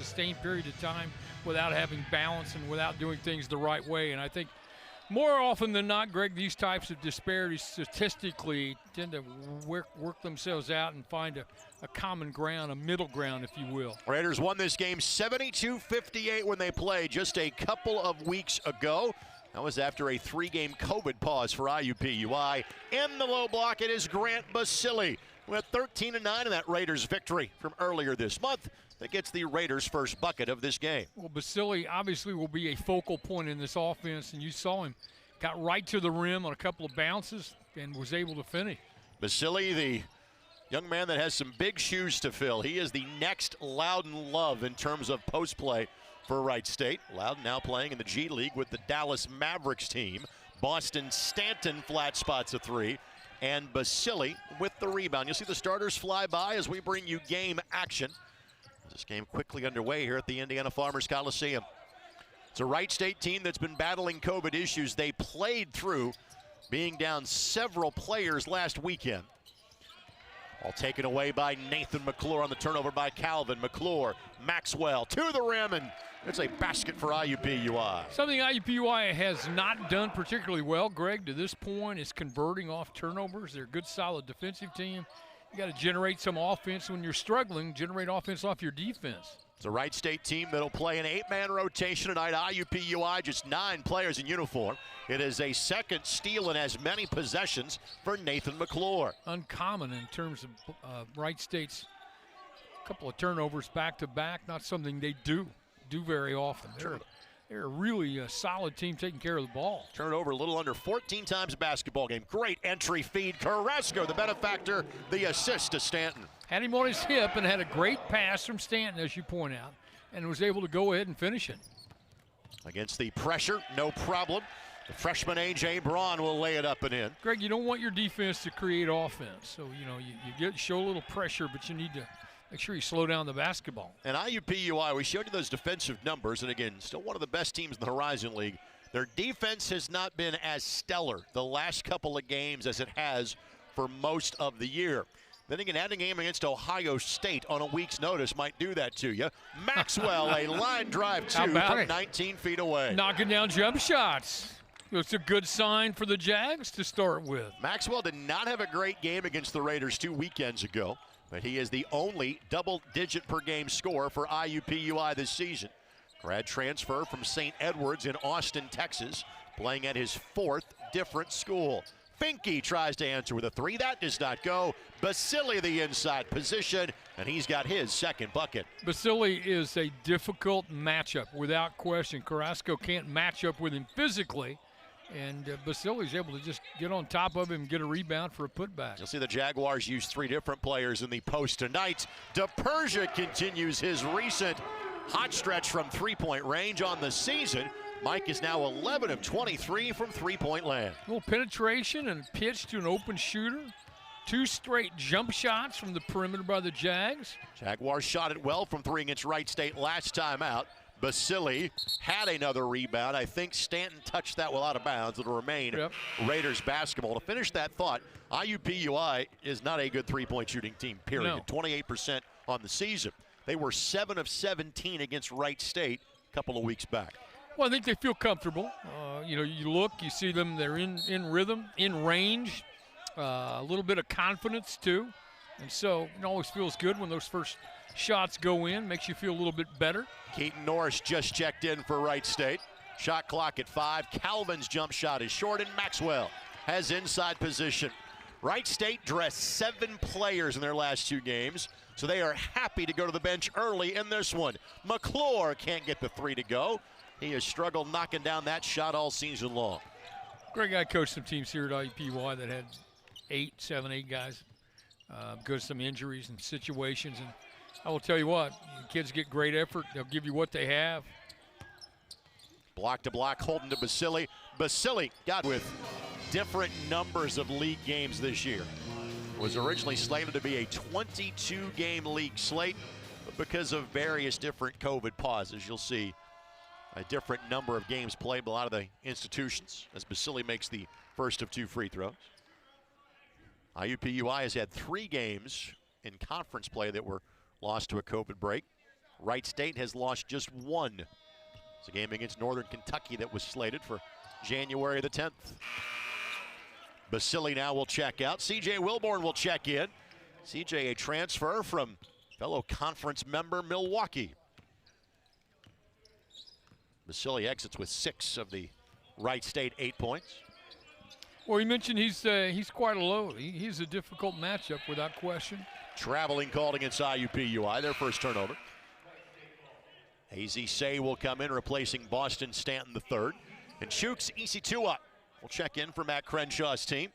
sustained period of time without having balance and without doing things the right way. And I think more often than not, Greg, these types of disparities statistically tend to work themselves out and find a common ground, a middle ground, if you will. Raiders won this game 72-58 when they played just a couple of weeks ago. That was after a 3-game COVID pause for IUPUI. In the low block, it is Grant Basili with 13-9 in that Raiders victory from earlier this month that gets the Raiders' first bucket of this game. Well, Basili obviously will be a focal point in this offense, and you saw him got right to the rim on a couple of bounces and was able to finish. Basili, the young man that has some big shoes to fill. He is the next Loudon Love in terms of post play for Wright State. Loudon now playing in the G League with the Dallas Mavericks team. Boston Stanton flat spots a 3. And Basili with the rebound. You'll see the starters fly by as we bring you game action. This game quickly underway here at the Indiana Farmers Coliseum. It's a Wright State team that's been battling COVID issues. They played through being down several players last weekend. All taken away by Nathan McClure on the turnover by Calvin. McClure, Maxwell to the rim, and it's a basket for IUPUI. Something IUPUI has not done particularly well, Greg, to this point is converting off turnovers. They're a good, solid defensive team. You got to generate some offense when you're struggling, generate offense off your defense. It's a Wright State team that'll play an 8-man rotation tonight. IUPUI, just 9 players in uniform. It is a second steal and as many possessions for Nathan McClure. Uncommon in terms of Wright State's couple of turnovers back-to-back. Not something they do very often. They're a really solid team taking care of the ball. Turn it over a little under 14 times a basketball game. Great entry feed. Carrasco, the benefactor, the assist to Stanton. Had him on his hip and had a great pass from Stanton, as you point out, and was able to go ahead and finish it. Against the pressure, no problem. The freshman A.J. Braun will lay it up and in. Greg, you don't want your defense to create offense. So, you show a little pressure, but you need to make sure you slow down the basketball. And IUPUI, we showed you those defensive numbers, and again, still one of the best teams in the Horizon League. Their defense has not been as stellar the last couple of games as it has for most of the year. Then again, adding a game against Ohio State on a week's notice might do that to you. Maxwell, a line drive two from 19 feet away. Knocking down jump shots. It's a good sign for the Jags to start with. Maxwell did not have a great game against the Raiders 2 weekends ago, but he is the only double-digit per game scorer for IUPUI this season. Grad transfer from St. Edwards in Austin, Texas, playing at his 4th different school. Finke tries to answer with a 3. That does not go. Basili the inside position, and he's got his second bucket. Basili is a difficult matchup, without question. Carrasco can't match up with him physically, and Basili's able to just get on top of him and get a rebound for a putback. You'll see the Jaguars use 3 different players in the post tonight. DePersia continues his recent hot stretch from three-point range on the season. Mike is now 11 of 23 from three-point land. A little penetration and pitch to an open shooter. 2 straight jump shots from the perimeter by the Jags. Jaguars shot it well from 3 against Wright State last time out. Basili had another rebound. I think Stanton touched that well out of bounds. It'll remain Raiders basketball. To finish that thought, IUPUI is not a good three-point shooting team, period. No. 28% on the season. They were 7 of 17 against Wright State a couple of weeks back. Well, I think they feel comfortable. You look, you see them, they're in rhythm, in range, a little bit of confidence too. And so it always feels good when those first shots go in, makes you feel a little bit better. Keaton Norris just checked in for Wright State. Shot clock at 5. Calvin's jump shot is short, and Maxwell has inside position. Wright State dressed 7 players in their last 2 games, so they are happy to go to the bench early in this one. McClure can't get the 3 to go. He has struggled knocking down that shot all season long. Greg, I coached some teams here at IUPUI that had 7, 8 guys because of some injuries and situations. And I will tell you what, kids get great effort. They'll give you what they have. Block to block, holding to Basili. Basili got with different numbers of league games this year. It was originally slated to be a 22-game league slate, but because of various different COVID pauses, you'll see a different number of games played by a lot of the institutions as Basili makes the first of 2 free throws. IUPUI has had 3 games in conference play that were lost to a COVID break. Wright State has lost just one. It's a game against Northern Kentucky that was slated for January the 10th. Basili now will check out. C.J. Wilborn will check in. C.J. a transfer from fellow conference member Milwaukee. Basili exits with 6 of the Wright State 8 points. Well, you mentioned he's quite a load. He's a difficult matchup without question. Traveling called against IUPUI, their first turnover. A.Z. Say will come in, replacing Boston Stanton III. And Chooks Isittua will check in for Matt Crenshaw's team.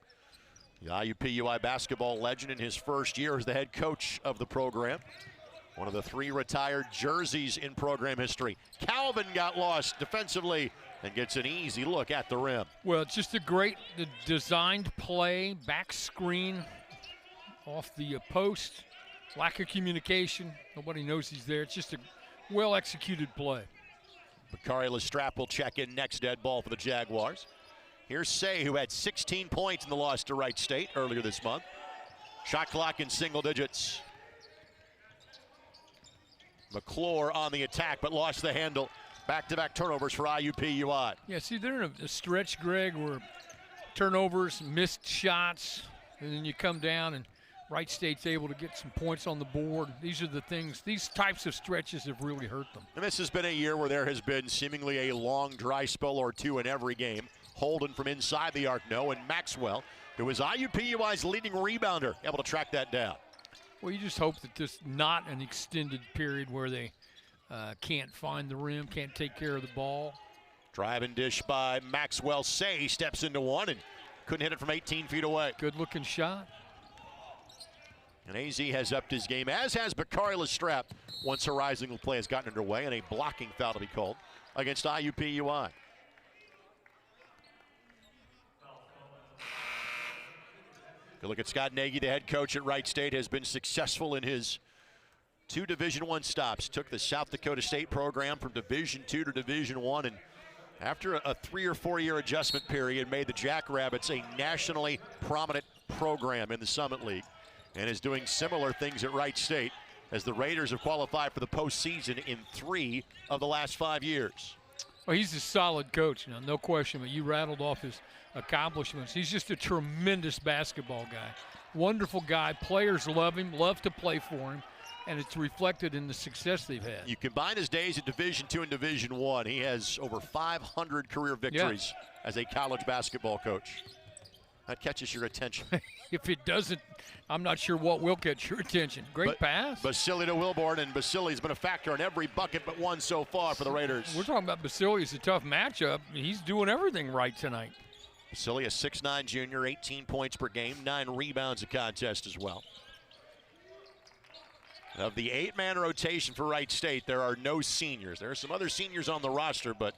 The IUPUI basketball legend in his first year as the head coach of the program. One of the 3 retired jerseys in program history. Calvin got lost defensively and gets an easy look at the rim. Well, it's just a great designed play, back screen off the post. Lack of communication. Nobody knows he's there. It's just a well-executed play. Bakari Lestrap will check in next, dead ball for the Jaguars. Here's Say, who had 16 points in the loss to Wright State earlier this month. Shot clock in single digits. McClure on the attack, but lost the handle. Back-to-back turnovers for IUPUI. Yeah, see, they're in a stretch, Greg, where turnovers, missed shots, and then you come down and Wright State's able to get some points on the board. These are the things, these types of stretches have really hurt them. And this has been a year where there has been seemingly a long dry spell or two in every game. Holden from inside the arc, no, and Maxwell, who is IUPUI's leading rebounder, able to track that down. Well, you just hope that this not an extended period where they can't find the rim, can't take care of the ball. Drive and dish by Maxwell. Say steps into one and couldn't hit it from 18 feet away. Good looking shot. And AZ has upped his game, as has Bakari Lestrap, once Horizon play has gotten underway, and a blocking foul to be called against IUPUI. Good look at Scott Nagy, the head coach at Wright State, has been successful in his 2 Division I stops. Took the South Dakota State program from Division II to Division I, and after a 3 or 4 year adjustment period, made the Jackrabbits a nationally prominent program in the Summit League, and is doing similar things at Wright State as the Raiders have qualified for the postseason in 3 of the last 5 years. Well, he's a solid coach, now, no question, but you rattled off his accomplishments. He's just a tremendous basketball guy. Wonderful guy. Players love him, love to play for him, and it's reflected in the success they've had. You combine his days at Division II and Division I, he has over 500 career victories as a college basketball coach. That catches your attention. If it doesn't, I'm not sure what will catch your attention. Great pass. Basili to Wilborn, and Basili's been a factor in every bucket but one so far for the Raiders. We're talking about Basili. It's a tough matchup. He's doing everything right tonight. Basili, a 6'9" junior, 18 points per game, 9 rebounds a contest as well. Of the 8-man rotation for Wright State, there are no seniors. There are some other seniors on the roster, but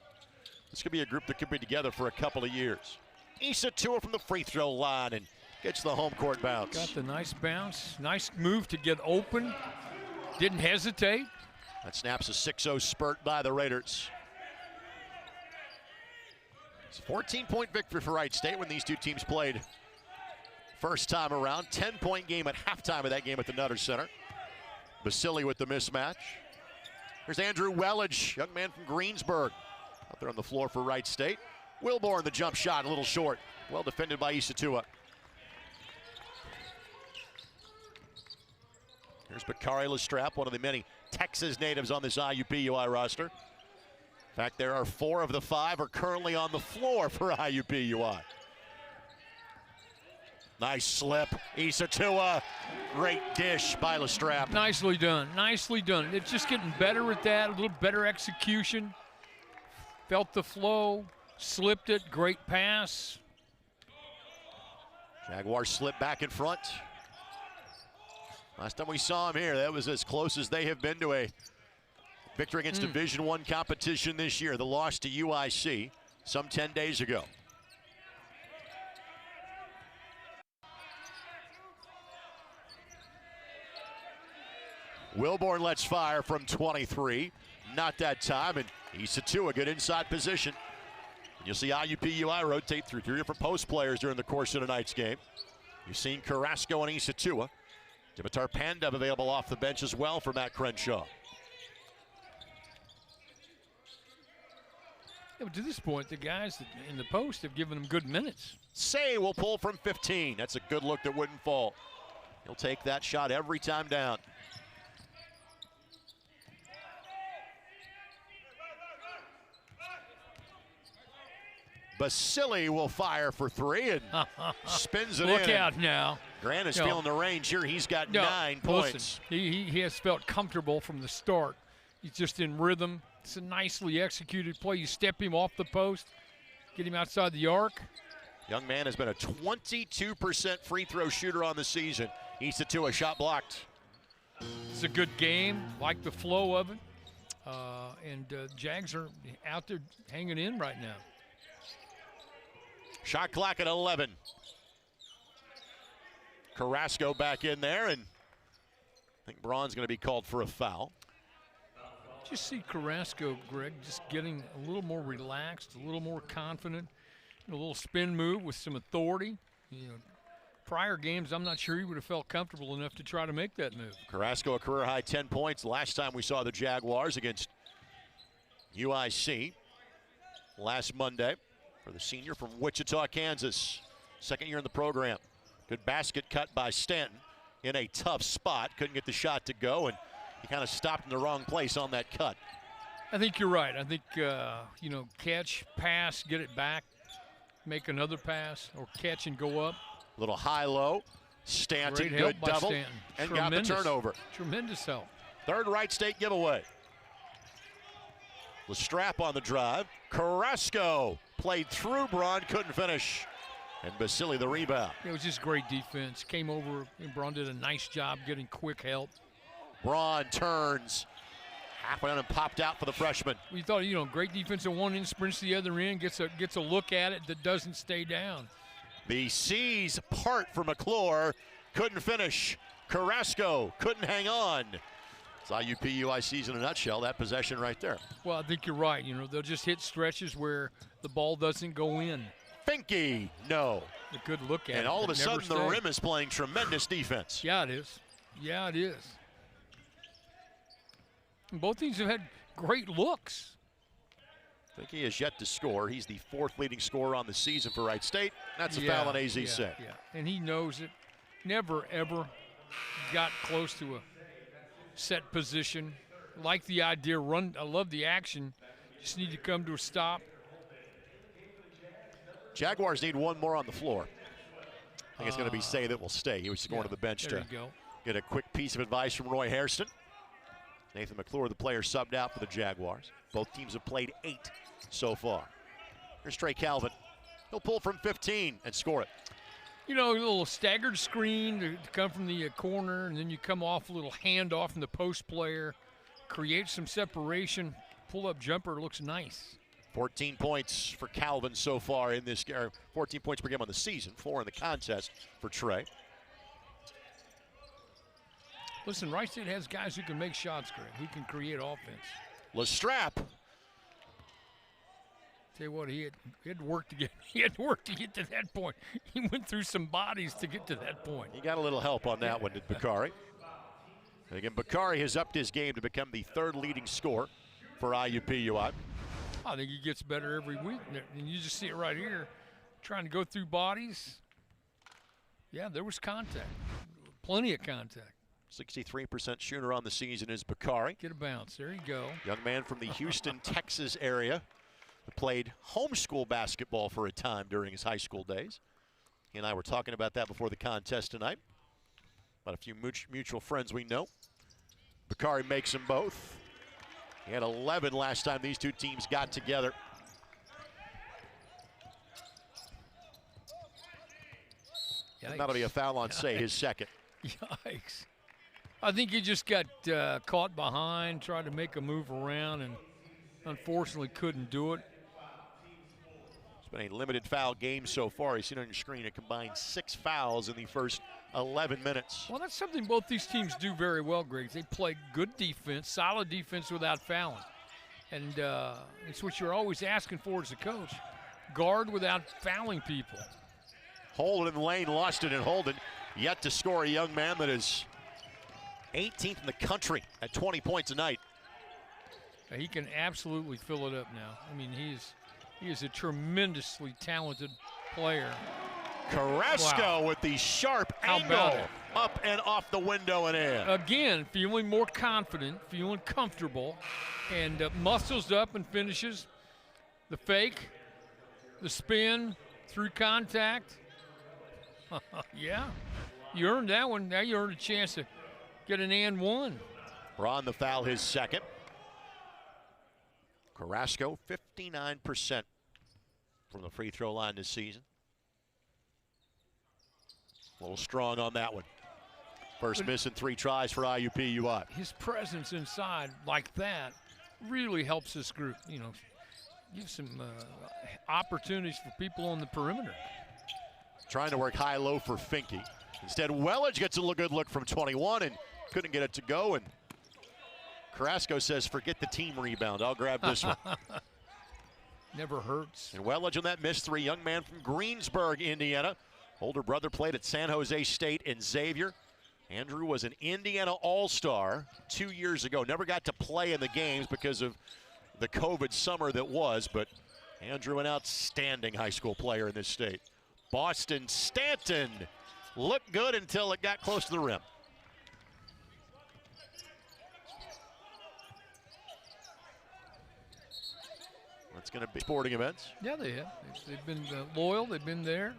this could be a group that could be together for a couple of years. Isittua from the free throw line and gets the home court bounce. Got the nice bounce. Nice move to get open. Didn't hesitate. That snaps a 6-0 spurt by the Raiders. It's a 14-point victory for Wright State when these two teams played first time around. 10-point game at halftime of that game at the Nutter Center. Basili with the mismatch. Here's Andrew Wellage, young man from Greensburg, out there on the floor for Wright State. Wilborn, the jump shot, a little short. Well defended by Isittua. Here's Bakari Lestrap, one of the many Texas natives on this IUPUI roster. In fact, there are 4 of the 5 are currently on the floor for IUPUI. Nice slip, Isittua. Great dish by Lestrap. Nicely done, nicely done. It's just getting better at that, a little better execution. Felt the flow, slipped it, great pass. Jaguars slip back in front. Last time we saw him here, that was as close as they have been to a victory against Division I competition this year. The loss to UIC some 10 days ago. Wilborn lets fire from 23. Not that time, and Isittua, good inside position. And you'll see IUPUI rotate through 3 different post players during the course of tonight's game. You've seen Carrasco and Isittua. Dimitar Pandev available off the bench as well for Matt Crenshaw. Yeah, but to this point, the guys in the post have given them good minutes. Say will pull from 15. That's a good look that wouldn't fall. He'll take that shot every time down. Basili will fire for 3 and spins it in. Look out now. Grant is feeling the range here. He's got 9 points. Listen, he has felt comfortable from the start. He's just in rhythm. It's a nicely executed play. You step him off the post, get him outside the arc. Young man has been a 22% free throw shooter on the season. East of 2, a shot blocked. It's a good game, like the flow of it. Jags are out there hanging in right now. Shot clock at 11. Carrasco back in there, and I think Braun's going to be called for a foul. Just see Carrasco, Greg, just getting a little more relaxed, a little more confident, a little spin move with some authority. You know, prior games, I'm not sure he would have felt comfortable enough to try to make that move. Carrasco, a career-high 10 points. Last time we saw the Jaguars against UIC last Monday for the senior from Wichita, Kansas. Second year in the program. Good basket cut by Stanton in a tough spot. Couldn't get the shot to go, and he kind of stopped in the wrong place on that cut. I think you're right. I think, catch, pass, get it back, make another pass, or catch and go up. Little high-low. Stanton, Great help good by double, Stanton. and got the turnover. Tremendous help. Third Wright State giveaway. Lestrap on the drive. Carrasco played through Braun, couldn't finish. And Basili the rebound. It was just great defense. Came over, and Braun did a nice job getting quick help. Braun turns. Half went and popped out for the freshman. We thought, great defense at one end, sprints to the other end, gets a look at it that doesn't stay down. The C's part for McClure. Couldn't finish. Carrasco couldn't hang on. It's IUPUI season in a nutshell, that possession right there. Well, I think you're right. They'll just hit stretches where the ball doesn't go in. Finke, no. A good look at it. And all of a sudden, the rim is playing tremendous defense. Yeah, it is. Yeah, it is. And both teams have had great looks. Finke has yet to score. He's the 4th leading scorer on the season for Wright State. That's a foul on AZC. Yeah, and he knows it. Never, ever got close to a set position. Like the idea, run. I love the action. Just need to come to a stop. Jaguars need one more on the floor. I think it's going to be Say that will stay. He was going to the bench to get a quick piece of advice from Roy Hairston. Nathan McClure, the player, subbed out for the Jaguars. Both teams have played 8 so far. Here's Trey Calvin. He'll pull from 15 and score it. A little staggered screen to come from the corner, and then you come off a little handoff from the post player, create some separation, pull-up jumper, looks nice. 14 points for Calvin so far in this game. 14 points per game on the season, 4 in the contest for Trey. Listen, Wright State has guys who can make shots, Greg, who can create offense. Lestrap. Tell you what, he had work to get. He had work to get to that point. He went through some bodies to get to that point. He got a little help on that one, did Bakari. And again, Bakari has upped his game to become the 3rd leading scorer for IUPUI. I think he gets better every week, and you just see it right here, trying to go through bodies. Yeah, there was contact, plenty of contact. 63% shooter on the season is Bakari. Get a bounce. There you go. Young man from the Houston, Texas area who played homeschool basketball for a time during his high school days. He and I were talking about that before the contest tonight. About a few mutual friends we know. Bakari makes them both. He had 11 last time these two teams got together. And that'll be a foul on Say, his second. Yikes. I think he just got caught behind, tried to make a move around, and unfortunately couldn't do it. It's been a limited foul game so far. You see it on your screen, a combined 6 fouls in the first 11 minutes. Well, that's something both these teams do very well, Greg. They play good defense, solid defense without fouling. And it's what you're always asking for as a coach. Guard without fouling people. Holden in the lane, lost it, and Holden yet to score, a young man that is 18th in the country at 20 points a night. He can absolutely fill it up now. I mean, he is a tremendously talented player. Carrasco with the sharp angle up and off the window and in. Again, feeling more confident, feeling comfortable, and muscles up and finishes the fake, the spin, through contact. Yeah, you earned that one. Now you earned a chance to get an and one. Braun the foul, his second. Carrasco, 59% from the free throw line this season. A little strong on that one. First miss in 3 tries for IUPUI. His presence inside like that really helps this group, you know, give some opportunities for people on the perimeter. Trying to work high-low for Finke. Instead, Wellage gets a good look from 21 and couldn't get it to go. And Carrasco says, forget the team rebound. I'll grab this one. Never hurts. And Wellage on that missed 3. Young man from Greensburg, Indiana. Older brother played at San Jose State and Xavier. Andrew was an Indiana All-Star 2 years ago. Never got to play in the games because of the COVID summer that was, but Andrew, an outstanding high school player in this state. Boston Stanton looked good until it got close to the rim. That's going to be sporting events. Yeah, they have. They've been loyal. They've been there.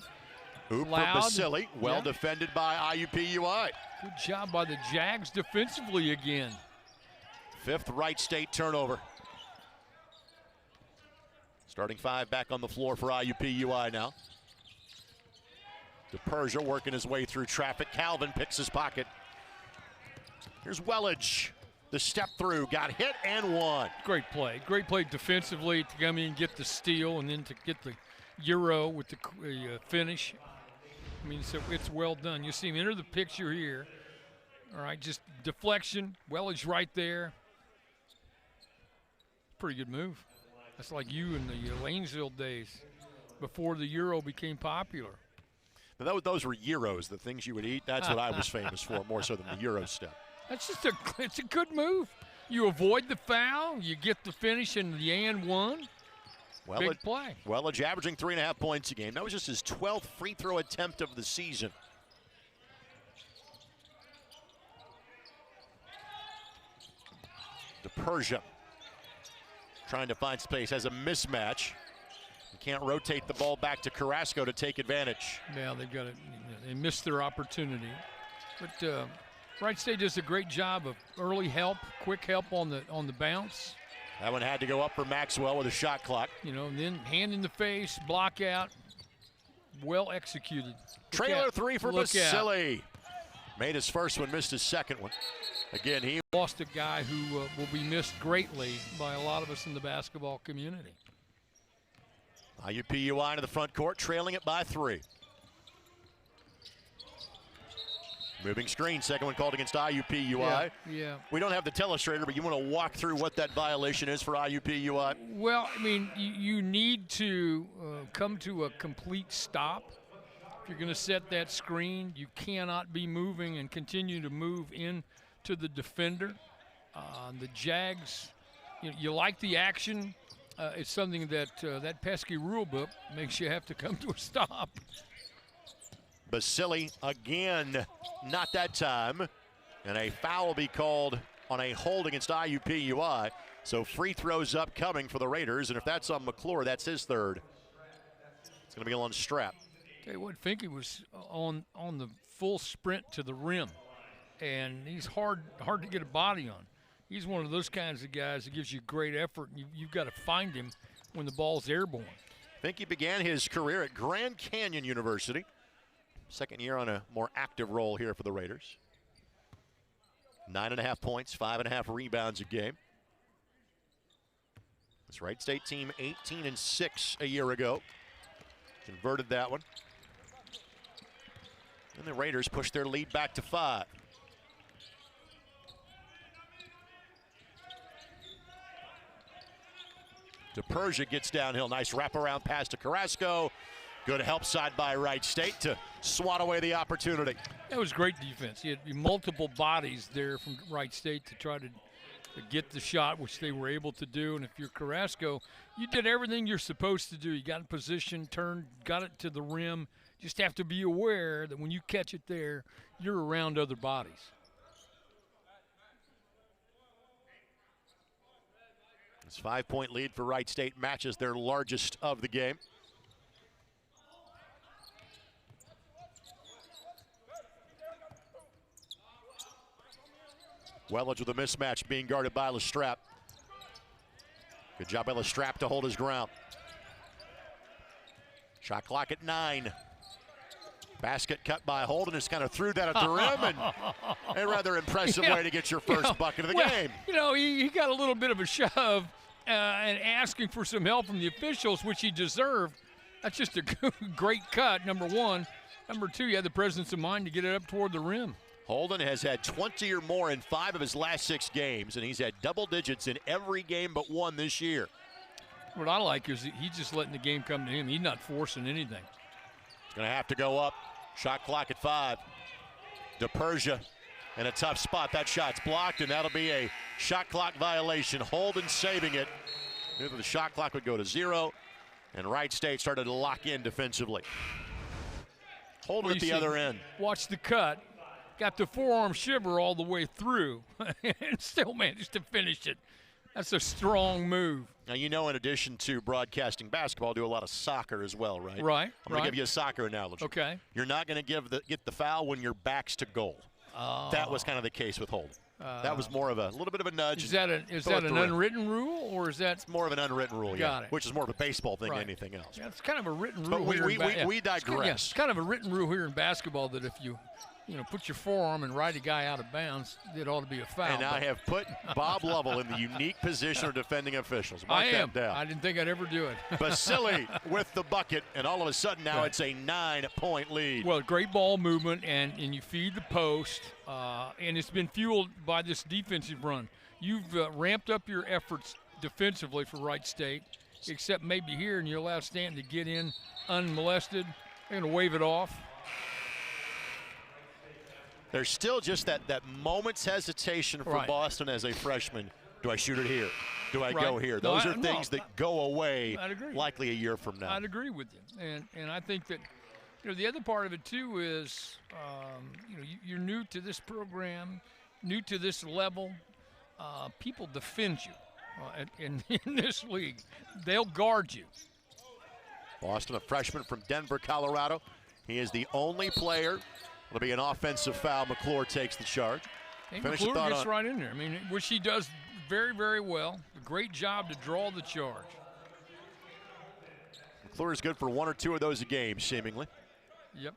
Hoop for Loud. Basili, well defended by IUPUI. Good job by the Jags defensively again. 5th Wright State turnover. Starting 5 back on the floor for IUPUI now. DePersia working his way through traffic. Calvin picks his pocket. Here's Wellage. The step through, got hit and one. Great play. Great play defensively to come in and get the steal and then to get the Euro with the finish. I mean, so it's well done. You see him enter the picture here. All right, just deflection. Wellage right there. Pretty good move. That's like you in the Lanesville days before the Euro became popular. But those were Euros, the things you would eat. That's what I was famous for, more so than the Euro step. That's just it's a good move. You avoid the foul, you get the finish and the and one. Big play. Wellage averaging 3.5 points a game. That was just his 12th free throw attempt of the season. DePersia trying to find space, has a mismatch. You can't rotate the ball back to Carrasco to take advantage. Yeah, they've got it. They missed their opportunity. But Wright State does a great job of early help, quick help on the bounce. That one had to go up for Maxwell with a shot clock. You know, and then hand in the face, block out, well executed. Trailer 3 for Basili. Made his first one, missed his second one. Again, he lost a guy who will be missed greatly by a lot of us in the basketball community. IUPUI to the front court, trailing it by 3. Moving screen, second one called against IUPUI. Yeah. We don't have the telestrator, but you want to walk through what that violation is for IUPUI? Well, I mean, you need to come to a complete stop. If you're going to set that screen, you cannot be moving and continue to move into the defender. The Jags, you like the action. It's something that that pesky rule book makes you have to come to a stop. Basili again, not that time. And a foul will be called on a hold against IUPUI. So free throws upcoming for the Raiders. And if that's on McClure, that's his third. It's going to be on strap. Tell you what, Finke was on the full sprint to the rim. And he's hard to get a body on. He's one of those kinds of guys that gives you great effort. You've got to find him when the ball's airborne. Finke began his career at Grand Canyon University. Second year on a more active role here for the Raiders. 9.5 points, 5.5 rebounds a game. This Wright State team 18-6 a year ago. Converted that one. And the Raiders push their lead back to 5. DePersia gets downhill. Nice wraparound pass to Carrasco. Good help side by Wright State to swat away the opportunity. That was great defense. He had multiple bodies there from Wright State to try to to get the shot, which they were able to do. And if you're Carrasco, you did everything you're supposed to do. You got in position, turned, got it to the rim. Just have to be aware that when you catch it there, you're around other bodies. This 5-point lead for Wright State matches their largest of the game. Wellage with a mismatch being guarded by Lestrap. Good job by Lestrap to hold his ground. Shot clock at 9. Basket cut by Holden. Just kind of threw that at the rim, and a rather impressive way to get your first bucket of the game. You know, he got a little bit of a shove and asking for some help from the officials, which he deserved. That's just a great cut, number one. Number two, you had the presence of mind to get it up toward the rim. Holden has had 20 or more in 5 of his last 6 games, and he's had double digits in every game but one this year. What I like is he's just letting the game come to him. He's not forcing anything. He's going to have to go up. Shot clock at 5. DePersia in a tough spot. That shot's blocked, and that'll be a shot clock violation. Holden saving it. The shot clock would go to 0, and Wright State started to lock in defensively. Holden at the other end. Watch the cut. Got the forearm shiver all the way through and still managed to finish it. That's a strong move. Now, you know, in addition to broadcasting basketball, I do a lot of soccer as well, right? Right. I'm going to give you a soccer analogy. Okay. You're not going to get the foul when your back's to goal. Oh. That was kind of the case with Holden. That was more of a little bit of a nudge. Is that an unwritten rule, or is that it's more of an unwritten rule? Got it. Which is more of a baseball thing right. than anything else. Yeah, it's kind of a written rule. But we digress. It's kind of a written rule here in basketball that if you put your forearm and ride a guy out of bounds, it ought to be a foul. And I have put Bob Lovell in the unique position of defending officials. I am. I didn't think I'd ever do it. Basile with the bucket, and all of a sudden now it's a 9-point lead. Well, great ball movement, and you feed the post, and it's been fueled by this defensive run. You've ramped up your efforts defensively for Wright State, except maybe here, and you allow Stanton to get in unmolested. They're going to wave it off. There's still just that moment's hesitation for right. Boston as a freshman. Do I shoot it here? Do I right. go here? Those are things that go away likely a year from now. I'd agree with you. And I think that, the other part of it, too, is, you're new to this program, new to this level. People defend you in this league. They'll guard you. Boston, a freshman from Denver, Colorado. He is the only player. It'll be an offensive foul. McClure takes the charge. And McClure gets right in there. I mean, which he does very, very well. A great job to draw the charge. McClure is good for 1 or 2 of those a game, seemingly. Yep.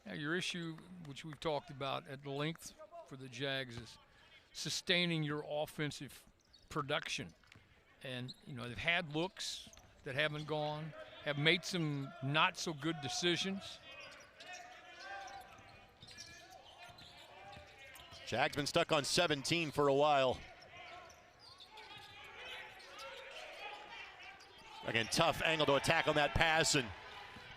Now, your issue, which we've talked about at length for the Jags, is sustaining your offensive production. And, they've had looks that haven't gone, have made some not so good decisions. Jags been stuck on 17 for a while. Again, tough angle to attack on that pass, and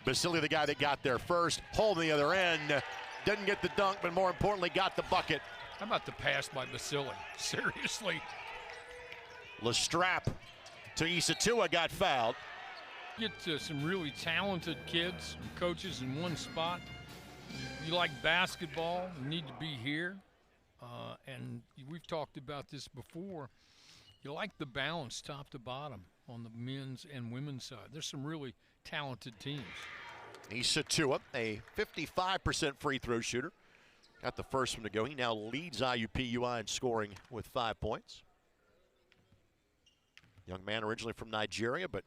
Basile, the guy that got there first, holding the other end. Didn't get the dunk, but more importantly, got the bucket. How about the pass by Basile? Seriously. Lestrap to IUPUI got fouled. Get some really talented kids and coaches in one spot. You like basketball, you need to be here. And we've talked about this before. You like the balance top to bottom on the men's and women's side. There's some really talented teams. IUPUI, a 55% free throw shooter. Got the first one to go. He now leads IUPUI in scoring with 5 points. Young man originally from Nigeria, but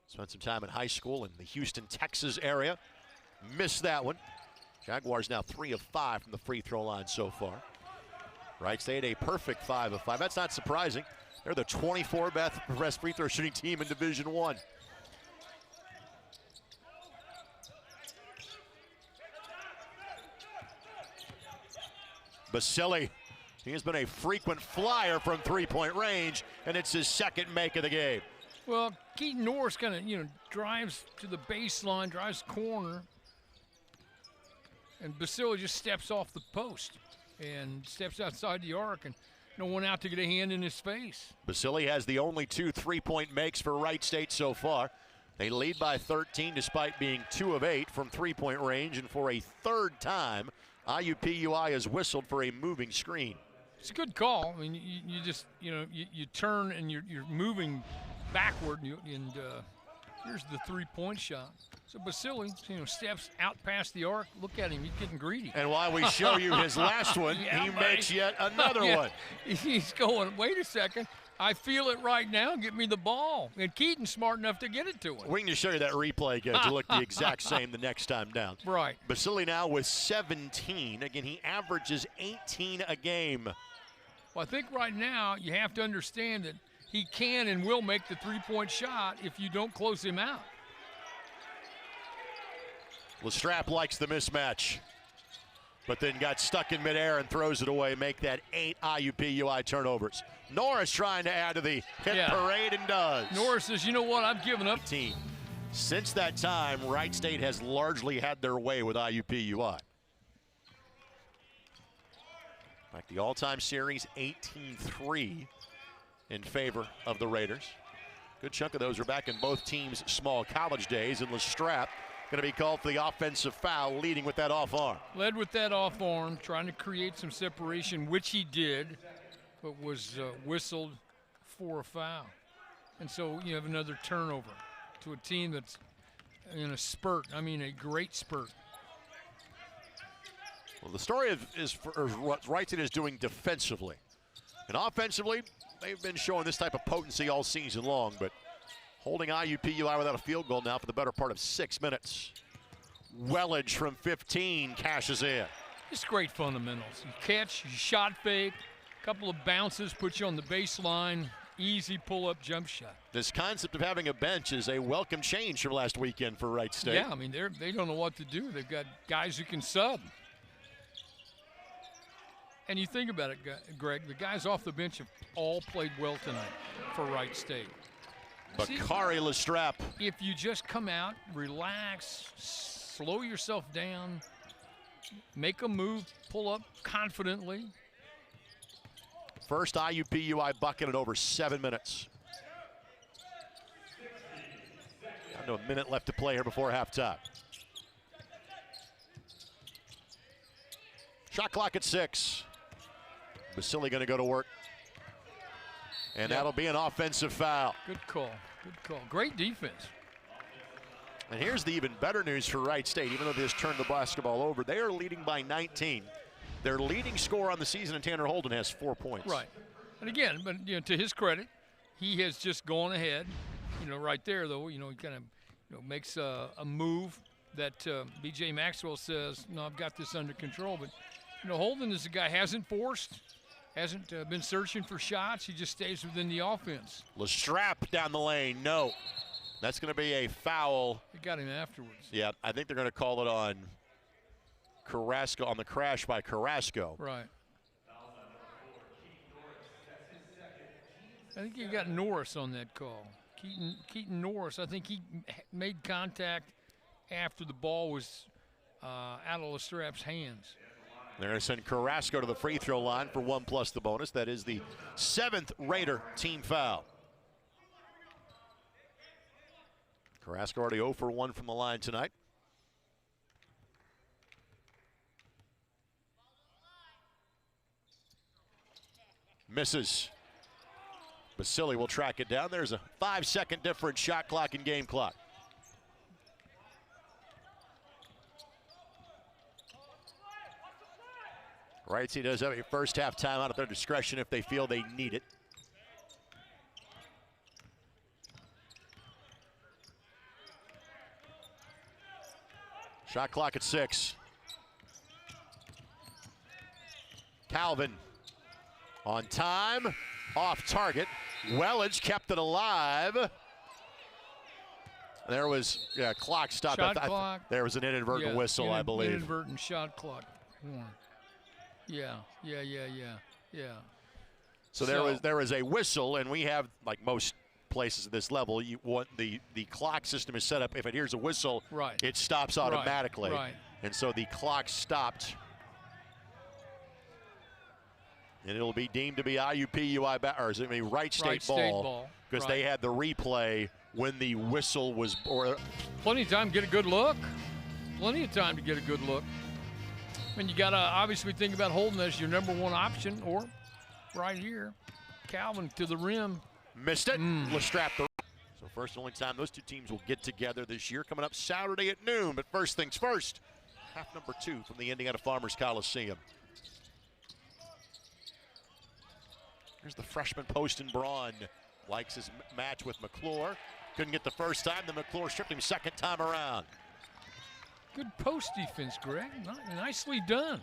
spent some time in high school in the Houston, Texas area. Missed that one. Jaguars now 3 of 5 from the free throw line so far. Wright State a perfect 5 of 5. That's not surprising. They're the 24th best free throw shooting team in Division I. Basile, he has been a frequent flyer from three-point range, and it's his second make of the game. Well, Keaton Norris kind of, drives to the baseline, drives corner, and Basile just steps off the post and steps outside the arc. And no one out to get a hand in his face. Basili has the only 2 3-point makes for Wright State so far. They lead by 13 despite being 2 of 8 from 3-point range, and for a third time, IUPUI has whistled for a moving screen. It's a good call. I mean, you just, you turn and you're moving backward, and here's the 3-point shot. So Basili, steps out past the arc. Look at him, he's getting greedy. And while we show you his last one, he makes yet another one. He's going, wait a second, I feel it right now, get me the ball. And Keaton's smart enough to get it to him. We can just show you that replay again to look the exact same the next time down. Right. Basili now with 17. Again, he averages 18 a game. Well, I think right now you have to understand that he can and will make the 3-point shot if you don't close him out. Lestrap likes the mismatch, but then got stuck in midair and throws it away, make that 8 IUPUI turnovers. Norris trying to add to the hit parade and does. Norris says, you know what, I've given up. Since that time, Wright State has largely had their way with IUPUI. Like the all-time series, 18-3 in favor of the Raiders. Good chunk of those are back in both teams' small college days, and Lestrap going to be called for the offensive foul, leading with that off arm. Led with that off arm, trying to create some separation, which he did, but was whistled for a foul. And so you have another turnover to a team that's in a spurt. I mean, a great spurt. Well, the story is for what Wright State is doing defensively. And offensively, they've been showing this type of potency all season long, but holding IUPUI without a field goal now for the better part of 6 minutes. Wellage from 15 cashes in. Just great fundamentals. You catch, you shot fake, a couple of bounces, put you on the baseline, easy pull-up jump shot. This concept of having a bench is a welcome change from last weekend for Wright State. Yeah, I mean, they don't know what to do. They've got guys who can sub. And you think about it, Greg, the guys off the bench have all played well tonight for Wright State. Bakari Lestrap. If you just come out, relax, slow yourself down, make a move, pull up confidently. First IUPUI bucket in over 7 minutes. Down to a minute left to play here before halftime. Shot clock at 6. Basili going to go to work. And that'll be an offensive foul. Good call. Good call. Great defense. And here's the even better news for Wright State. Even though they just turned the basketball over, they are leading by 19. Their leading scorer on the season, and Tanner Holden, has 4 points. Right. And again, but to his credit, he has just gone ahead. Right there though, he kind of makes a move that B.J. Maxwell says, "No, I've got this under control." But Holden is a guy hasn't forced. Hasn't been searching for shots. He just stays within the offense. Lestrap down the lane. No. That's going to be a foul. They got him afterwards. Yeah, I think they're going to call it on Carrasco, on the crash by Carrasco. Right. I think you got Norris on that call. Keaton Norris, I think he made contact after the ball was out of Lestrap's hands. They're going to send Carrasco to the free throw line for 1 plus the bonus. That is the 7th Raider team foul. Carrasco already 0 for 1 from the line tonight. Misses. Basili will track it down. There's a 5-second difference, shot clock and game clock. Wright State does have a first half timeout at their discretion if they feel they need it. Shot clock at 6. Calvin on time, off target. Wellage kept it alive. There was, clock stop. Shot clock. There was an inadvertent whistle, I believe. Inadvertent shot clock. Yeah. So there was a whistle, and we have, like most places at this level, you want the clock system is set up. If it hears a whistle, it stops automatically. Right. And so the clock stopped. And it'll be deemed to be IUPUI, or is it Wright State ball? Because right. they had the replay when the whistle was. Plenty of time to get a good look. Plenty of time to get a good look. I mean, you got to obviously think about holding as your number one option, or right here, Calvin to the rim. Missed it. Lestrap the. So first and only time those two teams will get together this year, coming up Saturday at noon. But first things first, half number 2 from the Indiana Farmers Coliseum. Here's the freshman Poston Braun. Likes his match with McClure. Couldn't get the first time, then McClure stripped him second time around. Good post defense, Greg. Nicely done.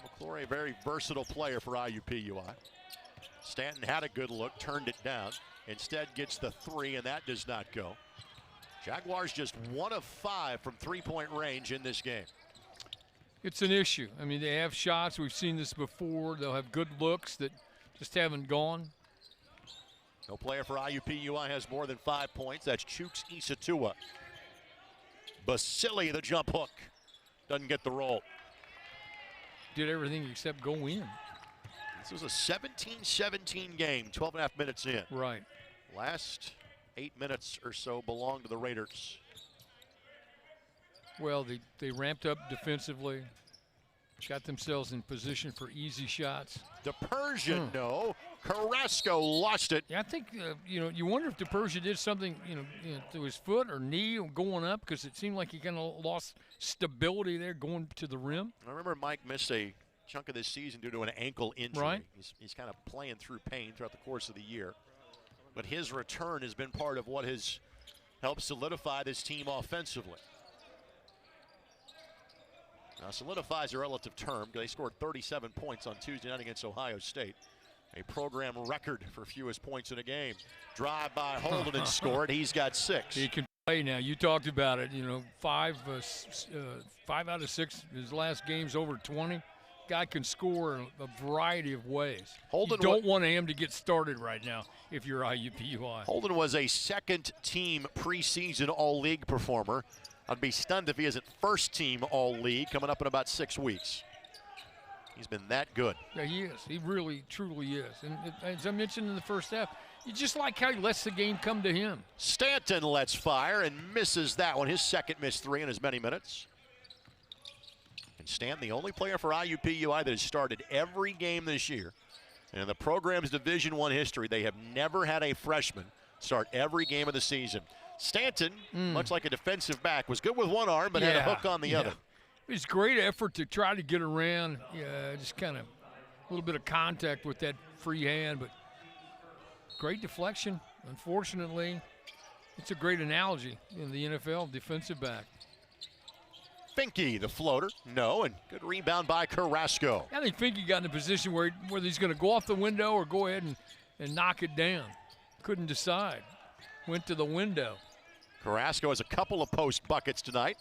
McClure, a very versatile player for IUPUI. Stanton had a good look, turned it down. Instead gets the 3, and that does not go. Jaguars just 1 of 5 from three-point range in this game. It's an issue. I mean, they have shots. We've seen this before. They'll have good looks that just haven't gone. No player for IUPUI has more than 5 points. That's Chooks Isatua. Basili, the jump hook. Doesn't get the roll. Did everything except go in. This was a 17-17 game, 12.5 minutes in. Right. Last 8 minutes or so belong to the Raiders. Well, they ramped up defensively. Got themselves in position for easy shots. DePersia, no. Carrasco lost it. Yeah, I think, you wonder if DePersia did something, to his foot or knee going up, because it seemed like he kind of lost stability there going to the rim. I remember Mike missed a chunk of this season due to an ankle injury. Right. He's kind of playing through pain throughout the course of the year. But his return has been part of what has helped solidify this team offensively. Now, solidify is a relative term. They scored 37 points on Tuesday night against Ohio State. A program record for fewest points in a game. Drive by Holden and scored. He's got 6. He can play now. You talked about it. 5 out of 6 his last game's over 20. Guy can score in a variety of ways. Holden, you don't want him to get started right now if you're IUPUI. Holden was a second-team preseason All-League performer. I'd be stunned if he isn't first-team All-League coming up in about 6 weeks. He's been that good. Yeah, he is. He really, truly is. And as I mentioned in the first half, you just like how he lets the game come to him. Stanton lets fire and misses that one. His second missed 3 in as many minutes. And Stanton, the only player for IUPUI that has started every game this year. And in the program's Division I history, they have never had a freshman start every game of the season. Stanton, much like a defensive back, was good with one arm but had a hook on the other. It was great effort to try to get around, just kind of a little bit of contact with that free hand, but great deflection. Unfortunately, it's a great analogy in the NFL, defensive back. Finke, the floater, no, and good rebound by Carrasco. I think Finke got in a position where whether he's going to go off the window or go ahead and knock it down. Couldn't decide. Went to the window. Carrasco has a couple of post buckets tonight.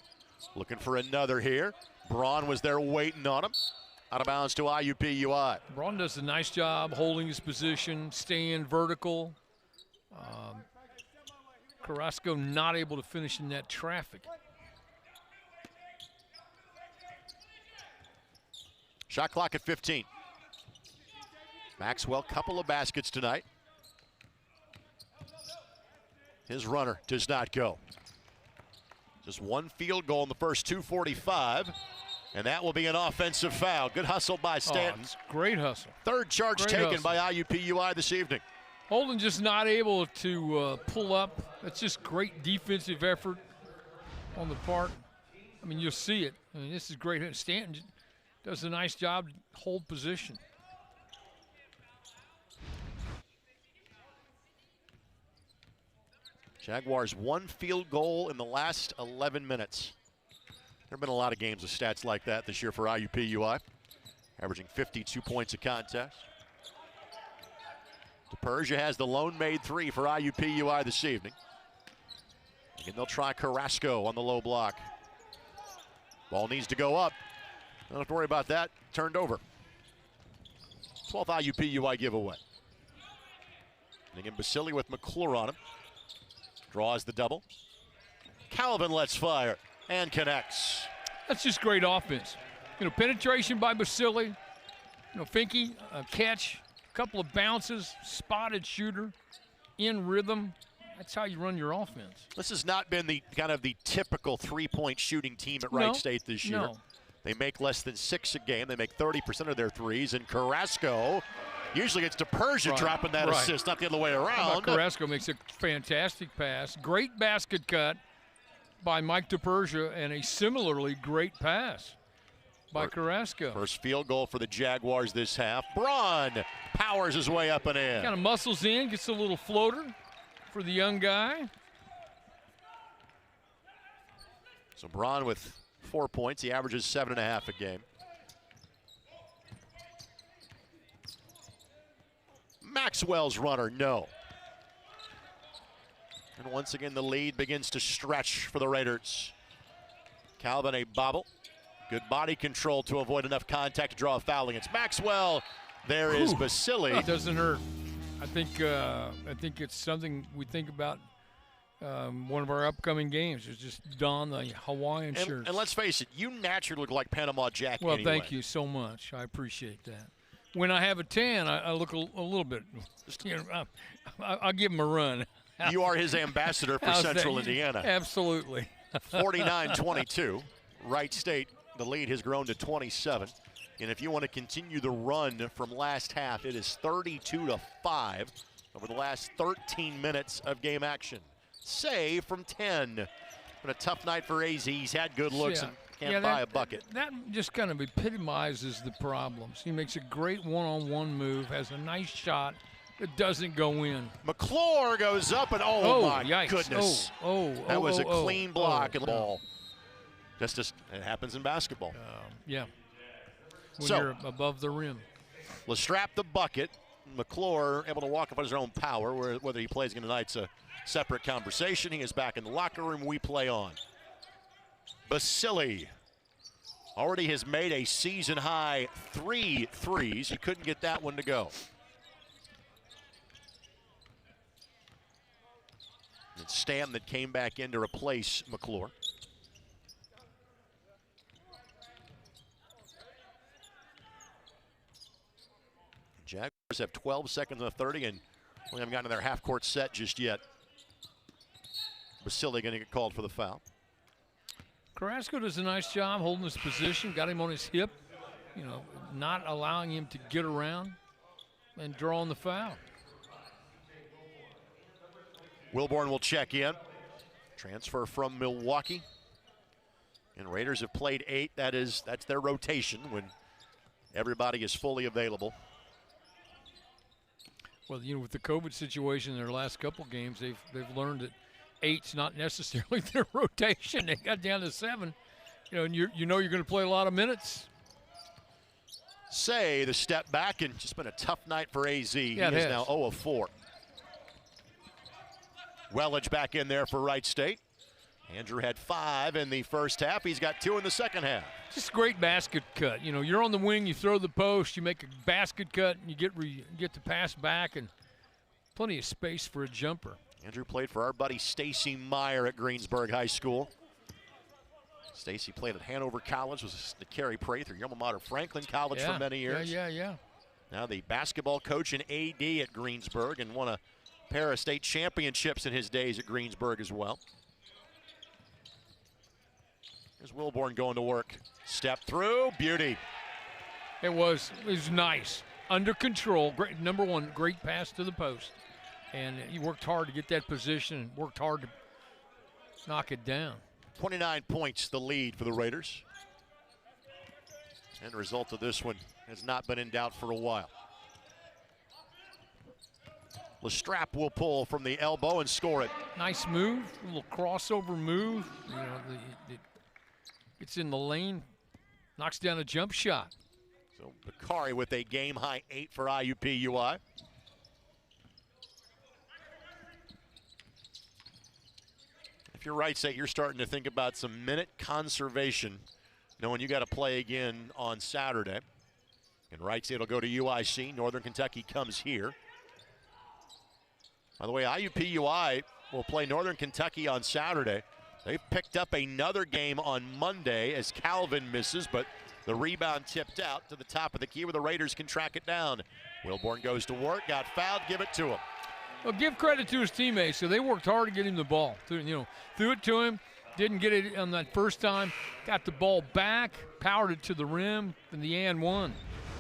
Looking for another here. Braun was there waiting on him. Out of bounds to IUPUI. Braun does a nice job holding his position, staying vertical. Carrasco not able to finish in that traffic. Shot clock at 15. Maxwell, couple of baskets tonight. His runner does not go. Just one field goal in the first 2:45, and that will be an offensive foul. Good hustle by Stanton. Great hustle. Third charge taken by IUPUI this evening. Holden just not able to pull up. That's just great defensive effort on the part. I mean, you'll see it. I mean, this is great. Stanton does a nice job to hold position. Jaguars one field goal in the last 11 minutes. There have been a lot of games with stats like that this year for IUPUI, averaging 52 points a contest. DePersia has the lone made 3 for IUPUI this evening. And they'll try Carrasco on the low block. Ball needs to go up. Don't have to worry about that. Turned over. 12th IUPUI giveaway. And again, Basili with McClure on him. Draws the double. Calvin lets fire and connects. That's just great offense. Penetration by Basili. Finke, a catch, a couple of bounces, spotted shooter, in rhythm. That's how you run your offense. This has not been the kind of the typical three-point shooting team at Wright State this year. No. They make less than 6 a game. They make 30% of their threes. And Carrasco usually gets to Persia dropping that assist, not the other way around. Carrasco makes a fantastic pass. Great basket cut by Mike DePersia, and a similarly great pass by Carrasco. First field goal for the Jaguars this half. Braun powers his way up and in. Kind of muscles in, gets a little floater for the young guy. So Braun with 4 points. He averages 7.5 a game. Maxwell's runner, no. And once again, the lead begins to stretch for the Raiders. Calvin a bobble. Good body control to avoid enough contact to draw a foul against Maxwell. There is Basili. It doesn't hurt. I think it's something we think about. One of our upcoming games is just don the Hawaiian shirts. And let's face it, you naturally look like Panama Jack Well, anyway. thank you so much. I appreciate that. When I have a tan, I look a little bit. I'll give him a run. You are his ambassador for Central Indiana. Absolutely. 49-22. Wright State, the lead has grown to 27. And if you want to continue the run from last half, it is 32-5 over the last 13 minutes of game action. Save from 10. Been a tough night for AZ. He's had good looks and can't buy a bucket. That just kind of epitomizes the problems. He makes a great one-on-one move, has a nice shot. It doesn't go in. McClure goes up and my yikes. Goodness. That was a clean block and the ball. Just it happens in basketball. Yeah. When you're above the rim. Lestrap the bucket. McClure able to walk up on his own power. Whether he plays again tonight's a separate conversation. He is back in the locker room. We play on. Basili already has made a season-high 3 threes. He couldn't get that one to go. It's Stam that came back in to replace McClure. Jaguars have 12 seconds on the 30 and we haven't gotten to their half-court set just yet. Basili going to get called for the foul. Carrasco does a nice job holding his position, got him on his hip, not allowing him to get around and drawing the foul. Wilborn will check in. Transfer from Milwaukee. And Raiders have played 8. That's their rotation when everybody is fully available. Well, with the COVID situation in their last couple games, they've learned that 8's not necessarily their rotation. They got down to 7, and you're going to play a lot of minutes. Say the step back, and just been a tough night for AZ. He is now 0 of 4. Wellage back in there for Wright State. Andrew had 5 in the first half. He's got 2 in the second half. Just great basket cut. You're on the wing, you throw the post, you make a basket cut, and you get the pass back, and plenty of space for a jumper. Andrew played for our buddy Stacy Meyer at Greensburg High School. Stacy played at Hanover College, was the Carey Prather through alma mater Franklin College for many years. Yeah. Now the basketball coach and AD at Greensburg, and won a pair of state championships in his days at Greensburg as well. There's Wilborn going to work. Step through, beauty. It was nice. Under control, great, number one, great pass to the post. And he worked hard to get that position and worked hard to knock it down. 29 points the lead for the Raiders. And the result of this one has not been in doubt for a while. Lestrap will pull from the elbow and score it. Nice move, a little crossover move. It's in the lane, knocks down a jump shot. So Bakari with a game-high 8 for IUPUI. If you're Wright State, you're starting to think about some minute conservation, knowing you got to play again on Saturday. And Wright State will go to UIC. Northern Kentucky comes here. By the way, IUPUI will play Northern Kentucky on Saturday. They've picked up another game on Monday as Calvin misses, but The rebound tipped out to the top of the key where the Raiders can track it down. Wilborn goes to work, got fouled, give it to him. Well, give credit to his teammates. So they worked hard to get him the ball. Threw it to him, didn't get it on that first time, got the ball back, powered it to the rim, and the and one.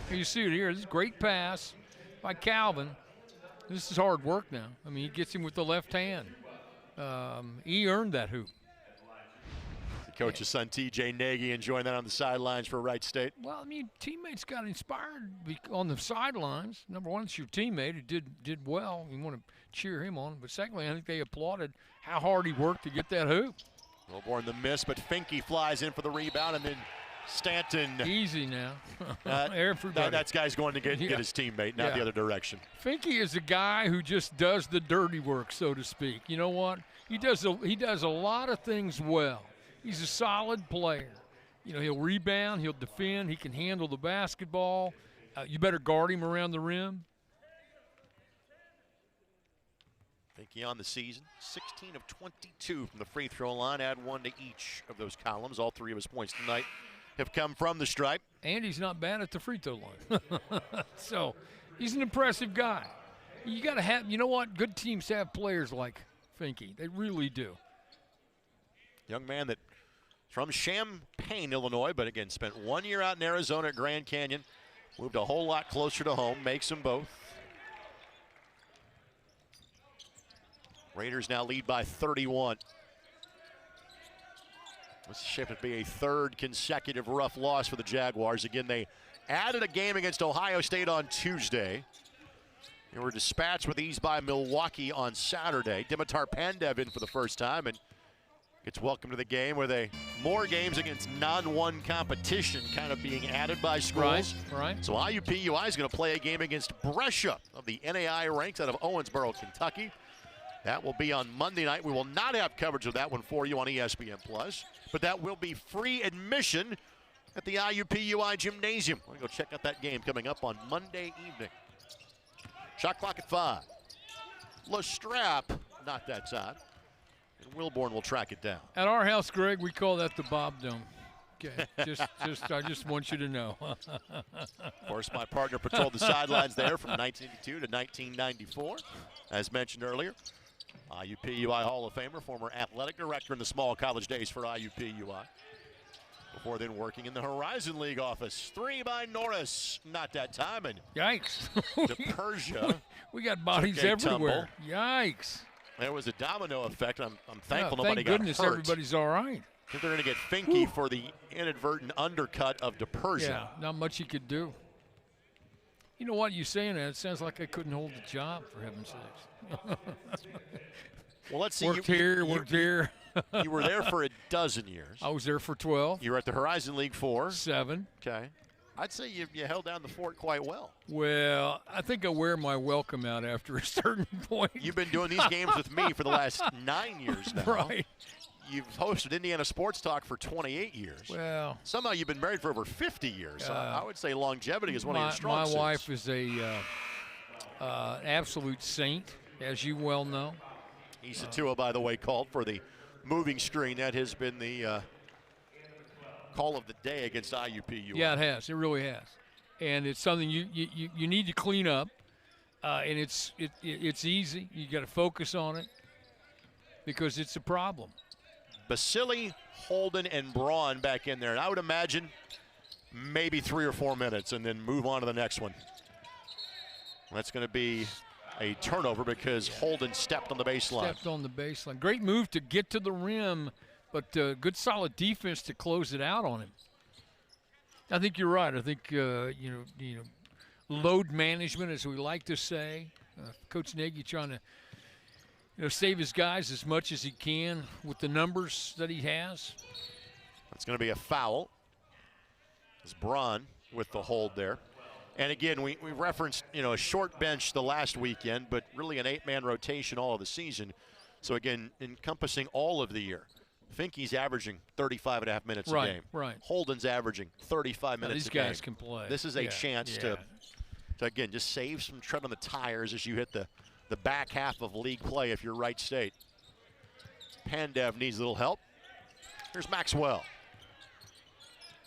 Here you see it here. This is a great pass by Calvin. This is hard work now. I mean, he gets him with the left hand. He earned that hoop. The coach's son, T.J. Nagy, enjoying that on the sidelines for Wright State. Well, I mean, teammates got inspired on the sidelines. Number one, it's your teammate who did well. You want to cheer him on. But secondly, I think they applauded how hard he worked to get that hoop. Wilborn the miss, but Finke flies in for the rebound, and then Stanton. Easy now. That guy's going to get his teammate, not the other direction. Finke is a guy who just does the dirty work, so to speak. You know what? He does a lot of things well. He's a solid player. He'll rebound, he'll defend, he can handle the basketball. You better guard him around the rim. Finke on the season, 16 of 22 from the free throw line. Add one to each of those columns. All three of his points tonight have come from the stripe. And he's not bad at the free throw line. So he's an impressive guy. You got to have, you know what? Good teams have players like Finke. They really do. Young man that from Champaign, Illinois, but again, spent 1 year out in Arizona at Grand Canyon. Moved a whole lot closer to home, makes them both. Raiders now lead by 31. This is shaped to be a third consecutive rough loss for the Jaguars. Again, they added a game against Ohio State on Tuesday. They were dispatched with ease by Milwaukee on Saturday. Dimitar Pandev in for the first time and gets welcomed to the game with more games against non-1 competition kind of being added by schools. Right. So IUPUI is going to play a game against Brescia of the NAI ranks out of Owensboro, Kentucky. That will be on Monday night. We will not have coverage of that one for you on ESPN+, but that will be free admission at the IUPUI Gymnasium. We're going to go check out that game coming up on Monday evening. Shot clock at 5. LaStrap, not that time. And Wilborn will track it down. At our house, Greg, we call that the Bob Dome. Okay, I just want you to know. Of course, my partner patrolled the sidelines there from 1982 to 1994. As mentioned earlier, IUPUI Hall of Famer, former athletic director in the small college days for IUPUI. Before then working in the Horizon League office. 3 by Norris, not that time. And yikes. to Persia. We got bodies everywhere. Tumble. Yikes. There was a domino effect. I'm thankful thank nobody got goodness hurt. Everybody's all right. I think they're going to get Finke for the inadvertent undercut of DePersia. Yeah, not much he could do. You know what, you saying that, it sounds like I couldn't hold the job, for heaven's sakes. Well, let's see. Worked here. You were there for a dozen years. I was there for 12. You were at the Horizon League for 7. Okay. I'd say you held down the fort quite well. Well, I think I wear my welcome out after a certain point. You've been doing these games with me for the last 9 years now. Right. You've hosted Indiana Sports Talk for 28 years. Well, somehow you've been married for over 50 years. I would say longevity is one of your strong My suits. wife is a absolute saint, as you well know. IUPUI, by the way, called for the moving screen. That has been the call of the day against IUPUI. Yeah, it has. It really has. And it's something you need to clean up. And it's easy. You got to focus on it because it's a problem. Basili, Holden, and Braun back in there. And I would imagine maybe 3 or 4 minutes and then move on to the next one. That's going to be a turnover because Holden stepped on the baseline. Stepped on the baseline. Great move to get to the rim, but good solid defense to close it out on him. I think you're right. I think load management, as we like to say. Coach Nagy trying to save his guys as much as he can with the numbers that he has. That's going to be a foul. It's Braun with the hold there. And again, we referenced a short bench the last weekend, but really an 8-man rotation all of the season. So again, encompassing all of the year. Finke's averaging 35 and a half minutes a game. Right. Holden's averaging 35 minutes a game. These guys can play. This is a chance to again, just save some tread on the tires as you hit the back half of league play if you're Wright State. Pandev needs a little help. Here's Maxwell.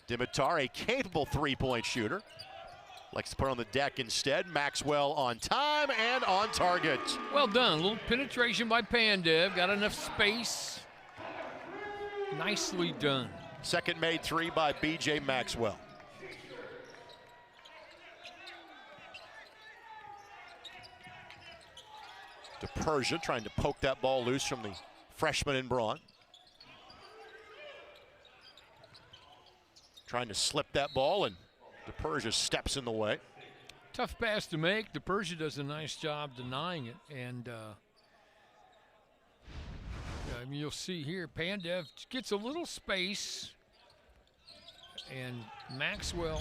Dimitar, a capable three-point shooter. Likes to put on the deck instead. Maxwell on time and on target. Well done. A little penetration by Pandev. Got enough space. Nicely done. Second made three by B.J. Maxwell. DePersia trying to poke that ball loose from the freshman in Braun. Trying to slip that ball, and DePersia steps in the way. Tough pass to make. DePersia does a nice job denying it. And I mean, you'll see here, Pandev gets a little space. And Maxwell,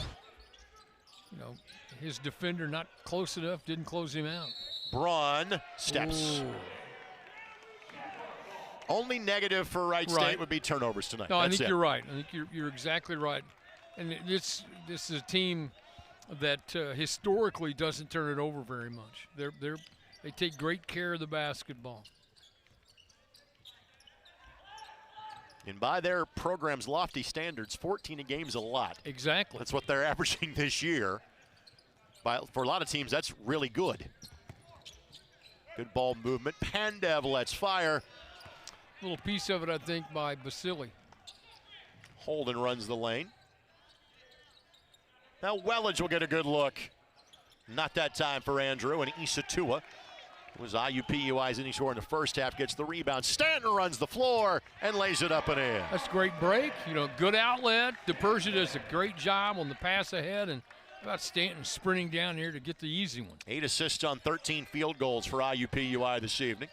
you know, his defender not close enough, didn't close him out. Braun steps. Ooh. Only negative for Wright State would be turnovers tonight. No, That's I think it. you're right. I think you're exactly right. And this is a team that historically doesn't turn it over very much. They take great care of the basketball. And by their program's lofty standards, 14 a game is a lot. Exactly. That's what they're averaging this year. For a lot of teams, that's really good. Good ball movement. Pandev lets fire. Little piece of it, I think, by Basili. Holden runs the lane. Now Wellage will get a good look. Not that time for Andrew, and IUPUI, who was IUPUI's inning scorer in the first half, gets the rebound. Stanton runs the floor and lays it up and in. That's a great break. You know, good outlet. DePersia does a great job on the pass ahead, and about Stanton sprinting down here to get the easy one. 8 assists on 13 field goals for IUPUI this evening.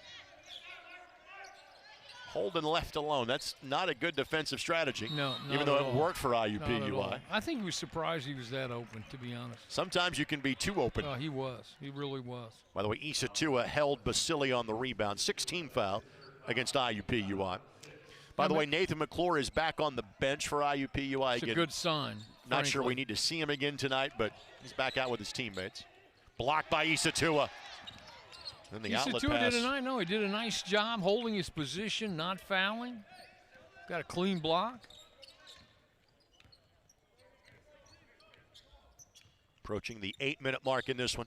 Holden left alone. That's not a good defensive strategy. No, even though it worked for IUPUI. I think he was surprised he was that open, to be honest. Sometimes you can be too open. Oh, he was. He really was. By the way, IUPUI held Basili on the rebound. 16 foul against IUPUI. By the way, Nathan McClure is back on the bench for IUPUI. It's a good sign. Not sure we need to see him again tonight, but he's back out with his teammates. Blocked by IUPUI. Then the outlet pass. He did a nice job holding his position, not fouling. Got a clean block. Approaching the 8-minute mark in this one.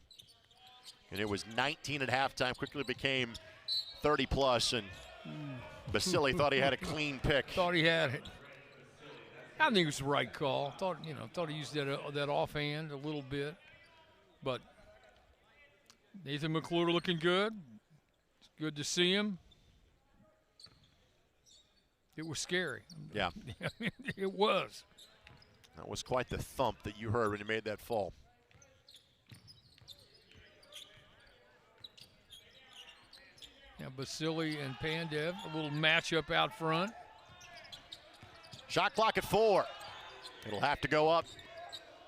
And it was 19 at halftime, quickly became 30 plus, and Basili thought he had a clean pick. Thought he had it. I think it was the right call. Thought he used that offhand a little bit, but Nathan McClure looking good. It's good to see him. It was scary. Yeah. It was. That was quite the thump that you heard when you made that fall. Yeah, Basili and Pandev, a little matchup out front. Shot clock at 4. It'll have to go up.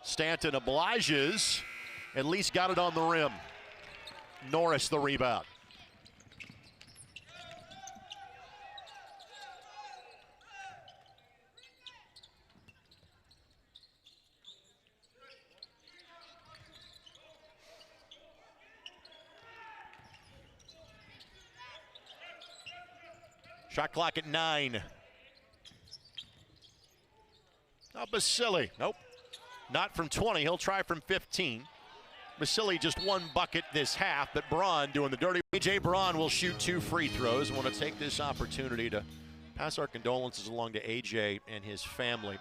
Stanton obliges. At least got it on the rim. Norris the rebound. Shot clock at 9. Now Basili, nope, not from 20. He'll try from 15. Basili just one bucket this half, but Braun doing the dirty. A.J. Braun will shoot 2 free throws. I want to take this opportunity to pass our condolences along to A.J. and his family.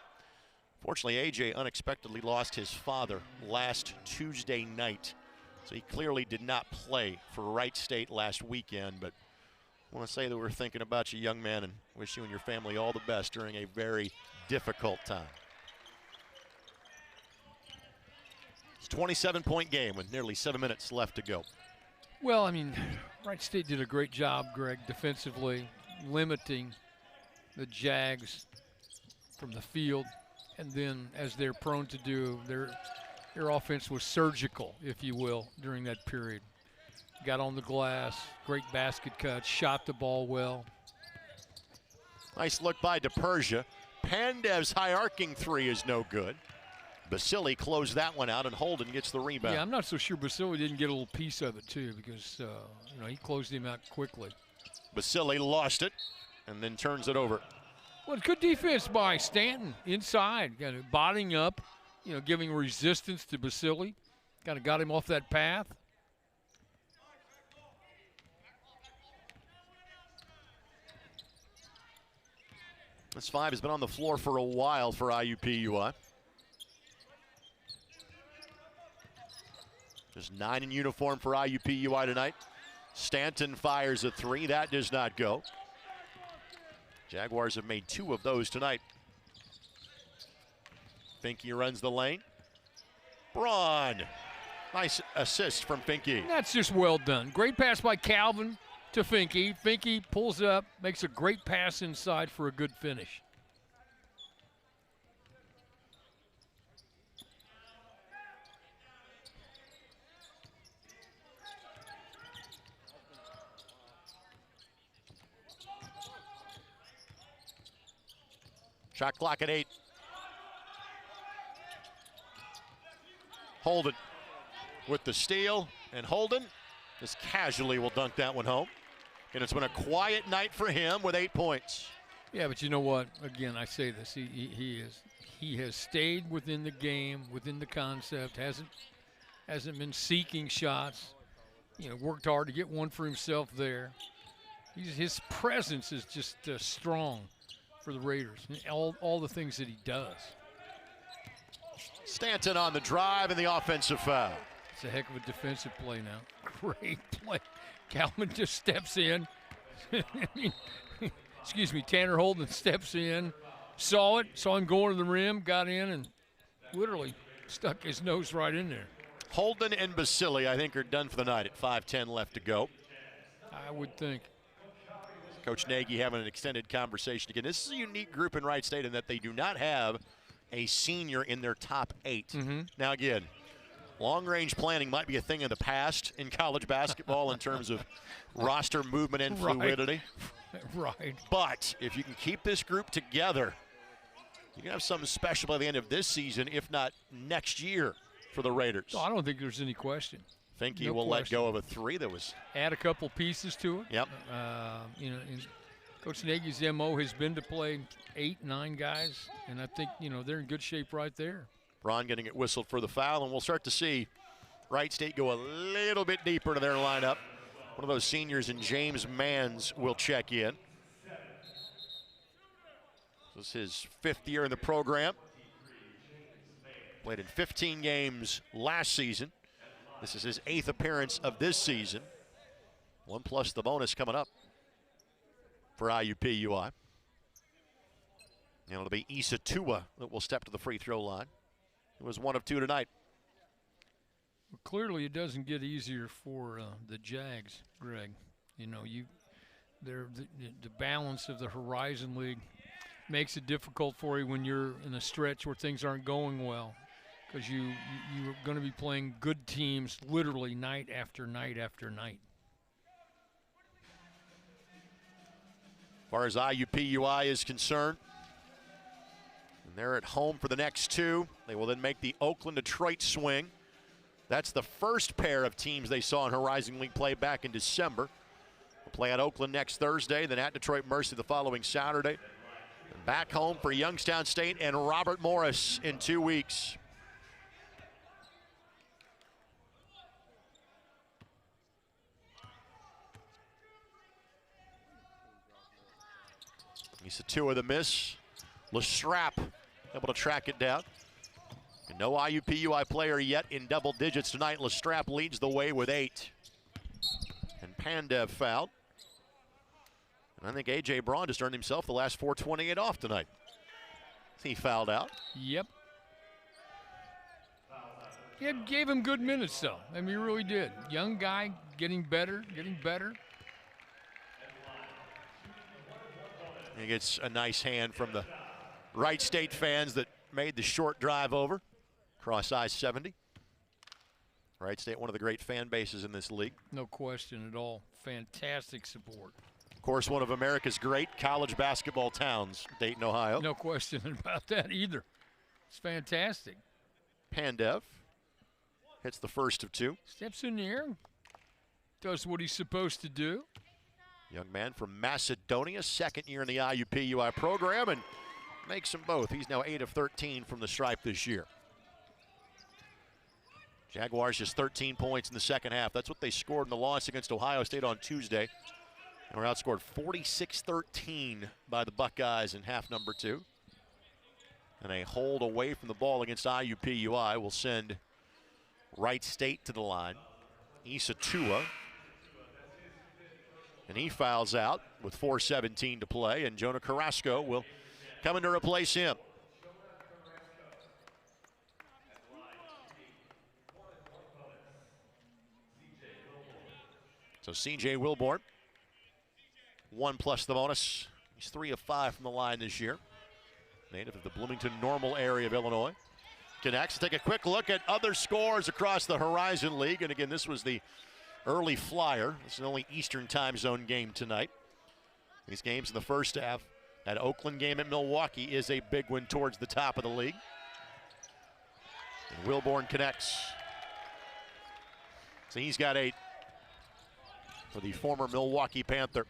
Fortunately, A.J. unexpectedly lost his father last Tuesday night, so he clearly did not play for Wright State last weekend, but I want to say that we're thinking about you, young man, and wish you and your family all the best during a very difficult time. It's a 27-point game with nearly 7 minutes left to go. Well, I mean, Wright State did a great job, Greg, defensively, limiting the Jags from the field. And then, as they're prone to do, their offense was surgical, if you will, during that period. Got on the glass, great basket cuts, shot the ball well. Nice look by DePersia. Pandev's high arcing 3 is no good. Basili closed that one out, and Holden gets the rebound. Yeah, I'm not so sure Basili didn't get a little piece of it too, because he closed him out quickly. Basili lost it, and then turns it over Well, good defense by Stanton inside, kind of bodying up, giving resistance to Basili. Kind of got him off that path. This 5 has been on the floor for a while for IUPUI. Just 9 in uniform for IUPUI tonight. Stanton fires a 3. That does not go. Jaguars have made 2 of those tonight. Finke runs the lane. Braun. Nice assist from Finke. That's just well done. Great pass by Calvin to Finke. Finke pulls up, makes a great pass inside for a good finish. Shot clock at 8. Holden with the steal, and Holden just casually will dunk that one home. And it's been a quiet night for him with 8 points. Yeah, but you know what? Again, I say this. He has stayed within the game, within the concept. Hasn't been seeking shots. Worked hard to get one for himself there. His presence is just strong for the Raiders. All the things that he does. Stanton on the drive and the offensive foul. It's a heck of a defensive play now. Great play. Calvin just steps in. Excuse me, Tanner Holden steps in, saw him going to the rim, got in, and literally stuck his nose right in there. Holden and Basili, I think, are done for the night at 5:10 left to go. I would think. Coach Nagy having an extended conversation again. This is a unique group in Wright State in that they do not have a senior in their top 8. Mm-hmm. Now, again, long-range planning might be a thing of the past in college basketball in terms of roster movement and fluidity. Right. But if you can keep this group together, you can have something special by the end of this season, if not next year, for the Raiders. So I don't think there's any question. Finke will let go of a 3 that was. Add a couple pieces to it. Yep. And Coach Nagy's MO has been to play 8, 9 guys, and I think they're in good shape right there. Braun getting it whistled for the foul, and we'll start to see Wright State go a little bit deeper into their lineup. One of those seniors in James Manns will check in. This is his 5th year in the program. Played in 15 games last season. This is his 8th appearance of this season. 1 plus the bonus coming up for IUPUI. And it'll be IUPUI that will step to the free throw line. It was 1 of 2 tonight. Well, clearly, it doesn't get easier for the Jags, Greg. The balance of the Horizon League makes it difficult for you when you're in a stretch where things aren't going well, because you're going to be playing good teams literally night after night after night. As far as IUPUI is concerned, and they're at home for the next 2. They will then make the Oakland-Detroit swing. That's the first pair of teams they saw in Horizon League play back in December. We'll play at Oakland next Thursday, then at Detroit Mercy the following Saturday. And back home for Youngstown State and Robert Morris in 2 weeks. He's a 2 of the miss. LeStrap able to track it down. And no IUPUI player yet in double digits tonight. LeStrap leads the way with 8. And Pandev fouled. And I think A.J. Braun just earned himself the last 4:28 off tonight. He fouled out. Yep. He gave him good minutes, though. I mean, he really did. Young guy, getting better. He gets a nice hand from the Wright State fans that made the short drive over across I-70. Wright State, one of the great fan bases in this league. No question at all. Fantastic support. Of course, one of America's great college basketball towns, Dayton, Ohio. No question about that either. It's fantastic. Pandev hits the first of 2. Steps in the air, does what he's supposed to do. Young man from Macedonia, second year in the IUPUI program, and makes them both. He's now 8 of 13 from the stripe this year. Jaguars just 13 points in the second half. That's what they scored in the loss against Ohio State on Tuesday. And were outscored 46-13 by the Buckeyes in half number 2. And a hold away from the ball against IUPUI will send Wright State to the line. IUPUI. And he fouls out with 4:17 to play, and Jonah Carrasco will come in to replace him. So C.J. Wilborn, 1 plus the bonus. He's 3 of 5 from the line this year. Native of the Bloomington Normal area of Illinois. Connects. Take a quick look at other scores across the Horizon League. And again, this was the early flyer. This is the only Eastern time zone game tonight. These games in the first half. That Oakland game at Milwaukee is a big one towards the top of the league. And Wilborn connects. So he's got 8 for the former Milwaukee Panther.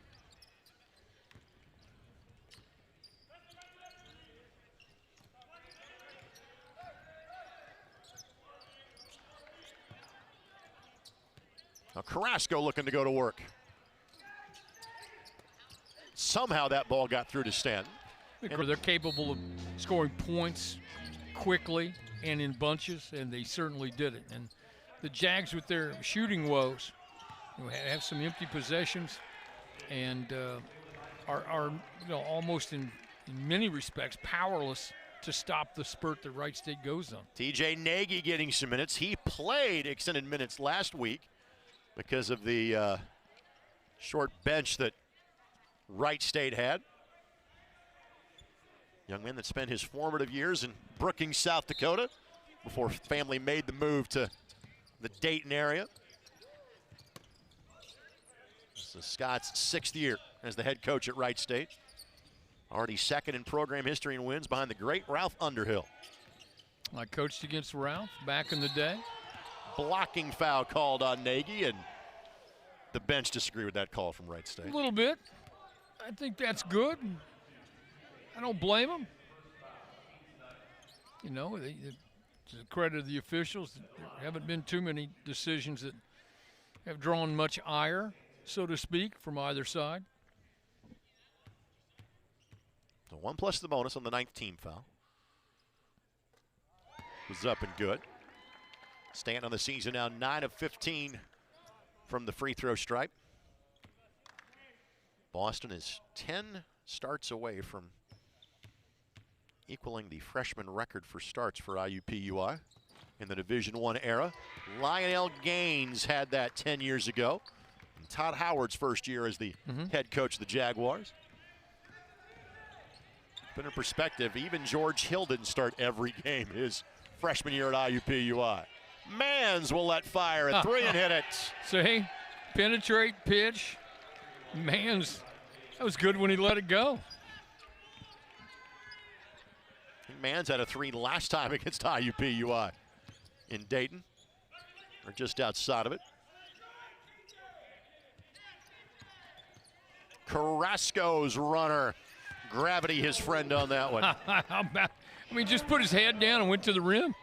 Now Carrasco looking to go to work. Somehow that ball got through to Stanton. They're capable of scoring points quickly and in bunches, and they certainly did it. And the Jags, with their shooting woes, have some empty possessions and are almost in many respects powerless to stop the spurt that Wright State goes on. TJ Nagy getting some minutes. He played extended minutes last week because of the short bench that Wright State had. Young man that spent his formative years in Brookings, South Dakota, before family made the move to the Dayton area. This is Scott's 6th year as the head coach at Wright State. Already second in program history in wins behind the great Ralph Underhill. I coached against Ralph back in the day. Blocking foul called on Nagy, and the bench disagree with that call from Wright State. A little bit. I think that's good. I don't blame them. You know, to the credit of the officials, there haven't been too many decisions that have drawn much ire, so to speak, from either side. So 1 plus the bonus on the 9th team foul. Was up and good. Stanton on the season now 9 of 15 from the free throw stripe. Boston is 10 starts away from equaling the freshman record for starts for IUPUI in the Division I era. Lionel Gaines had that 10 years ago. And Todd Howard's first year as the head coach of the Jaguars. Put in perspective, even George Hill didn't start every game his freshman year at IUPUI. Mans will let fire at 3 and hit it. See, penetrate, pitch. Mans, that was good when he let it go. Mans had a 3 last time against IUPUI in Dayton, or just outside of it. Carrasco's runner. Gravity his friend on that one. I mean, just put his head down and went to the rim.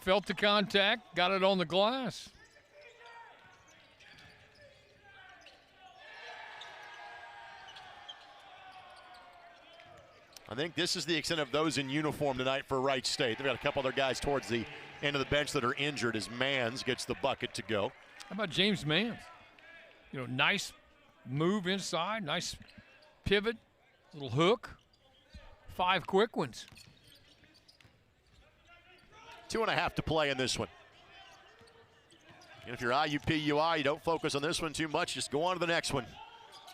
Felt the contact, got it on the glass. I think this is the extent of those in uniform tonight for Wright State. They've got a couple other guys towards the end of the bench that are injured as Mans gets the bucket to go. How about James Mans? You know, nice move inside, nice pivot, little hook, 5 quick ones. 2.5 to play in this one. And if you're IUPUI, you don't focus on this one too much. Just go on to the next one.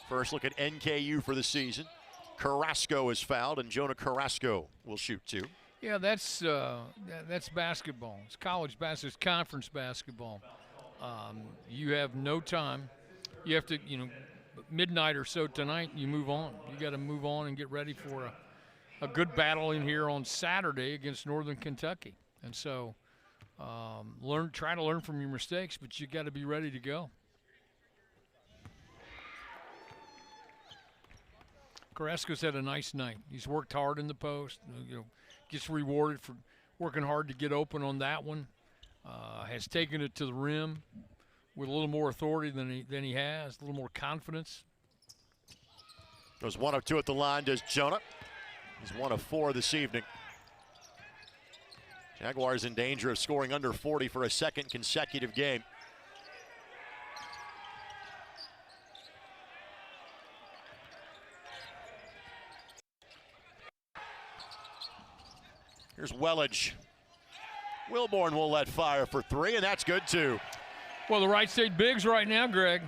First look at NKU for the season. Carrasco is fouled, and Jonah Carrasco will shoot 2. Yeah, that's basketball. It's college basketball. It's conference basketball. You have no time. You have to, midnight or so tonight, you move on. You got to move on and get ready for a good battle in here on Saturday against Northern Kentucky. And so try to learn from your mistakes, but you got to be ready to go. Carrasco's had a nice night. He's worked hard in the post. Gets rewarded for working hard to get open on that one. Has taken it to the rim with a little more authority than he has, a little more confidence. Goes 1 of 2 at the line, does Jonah. He's 1 of 4 this evening. Jaguars in danger of scoring under 40 for a second consecutive game. Here's Wellage. Wilborn will let fire for 3, and that's good too. Well, the Wright State bigs right now, Greg,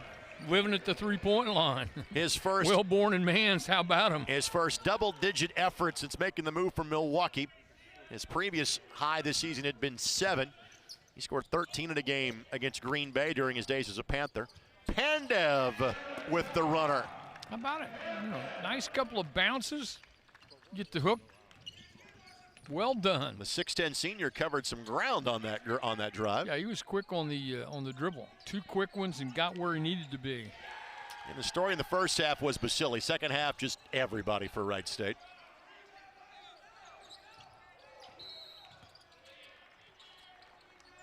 living at the three-point line. His first. Wilborn and Mans, how about him? His first double-digit effort since making the move from Milwaukee. His previous high this season had been 7. He scored 13 in a game against Green Bay during his days as a Panther. Pandev with the runner. How about it? Nice couple of bounces. Get the hook. Well done. The 6'10" senior covered some ground on that drive. Yeah, he was quick on the dribble. 2 quick ones and got where he needed to be. And the story in the first half was Basili. Second half, just everybody for Wright State.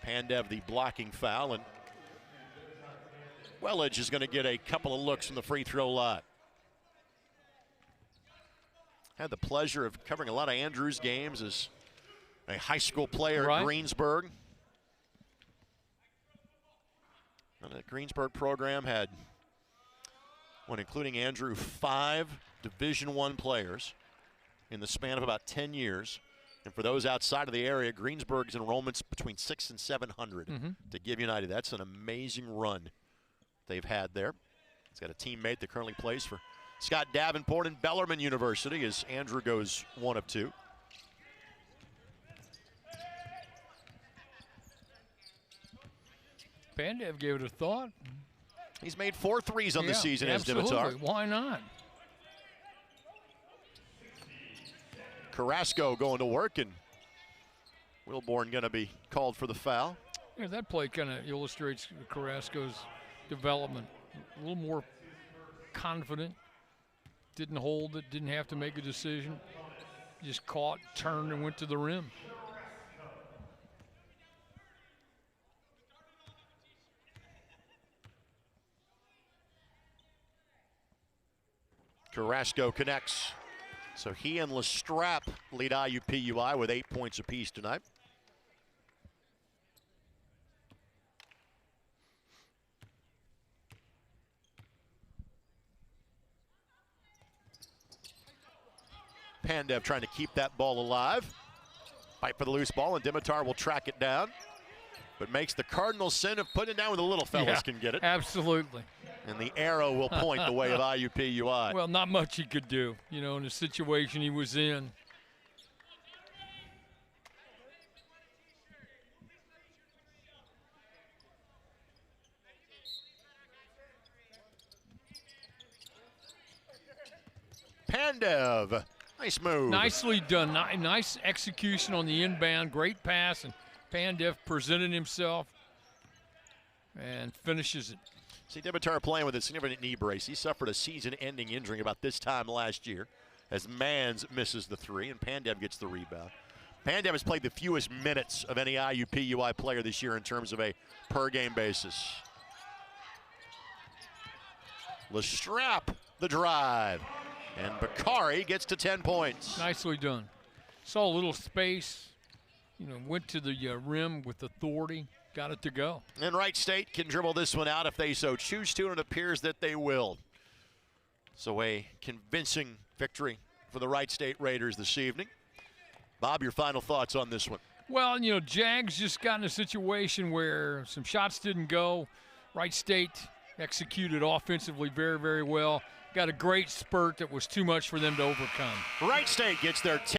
Pandev the blocking foul, and Wellage is going to get a couple of looks from the free throw line. Had the pleasure of covering a lot of Andrews games as a high school player at Greensburg. And the Greensburg program had, when including Andrew, 5 Division I players in the span of about 10 years. And for those outside of the area, Greensburg's enrollment's between 600 and 700 to give United. That's an amazing run they've had there. He's got a teammate that currently plays for Scott Davenport in Bellarmine University as Andrew goes 1 of 2. Pandev gave it a thought. He's made 4 threes on the season as absolutely. Dimitar. Why not? Carrasco going to work, and Wilborn going to be called for the foul. Yeah, that play kind of illustrates Carrasco's development. A little more confident. Didn't hold it, didn't have to make a decision. Just caught, turned, and went to the rim. Carrasco connects. So he and Lestrap lead IUPUI with 8 points apiece tonight. Pandev trying to keep that ball alive. Fight for the loose ball, and Dimitar will track it down. But makes the cardinal sin of putting it down where the little fellas can get it. Absolutely. And the arrow will point the way of IUPUI. Well, not much he could do, in the situation he was in. Pandev, nice move. Nicely done. Nice execution on the inbound. Great pass, and Pandev presented himself and finishes it. See, Dimitar playing with a significant knee brace. He suffered a season-ending injury about this time last year as Mans misses the 3 and Pandev gets the rebound. Pandev has played the fewest minutes of any IUPUI player this year in terms of a per-game basis. Lestrap, the drive. And Bakari gets to 10 points. Nicely done. Saw a little space, went to the rim with authority, got it to go. And Wright State can dribble this one out if they so choose to, and it appears that they will. So a convincing victory for the Wright State Raiders this evening. Bob, your final thoughts on this one? Well, Jags just got in a situation where some shots didn't go. Wright State executed offensively very, very well. Got a great spurt that was too much for them to overcome. Wright State gets their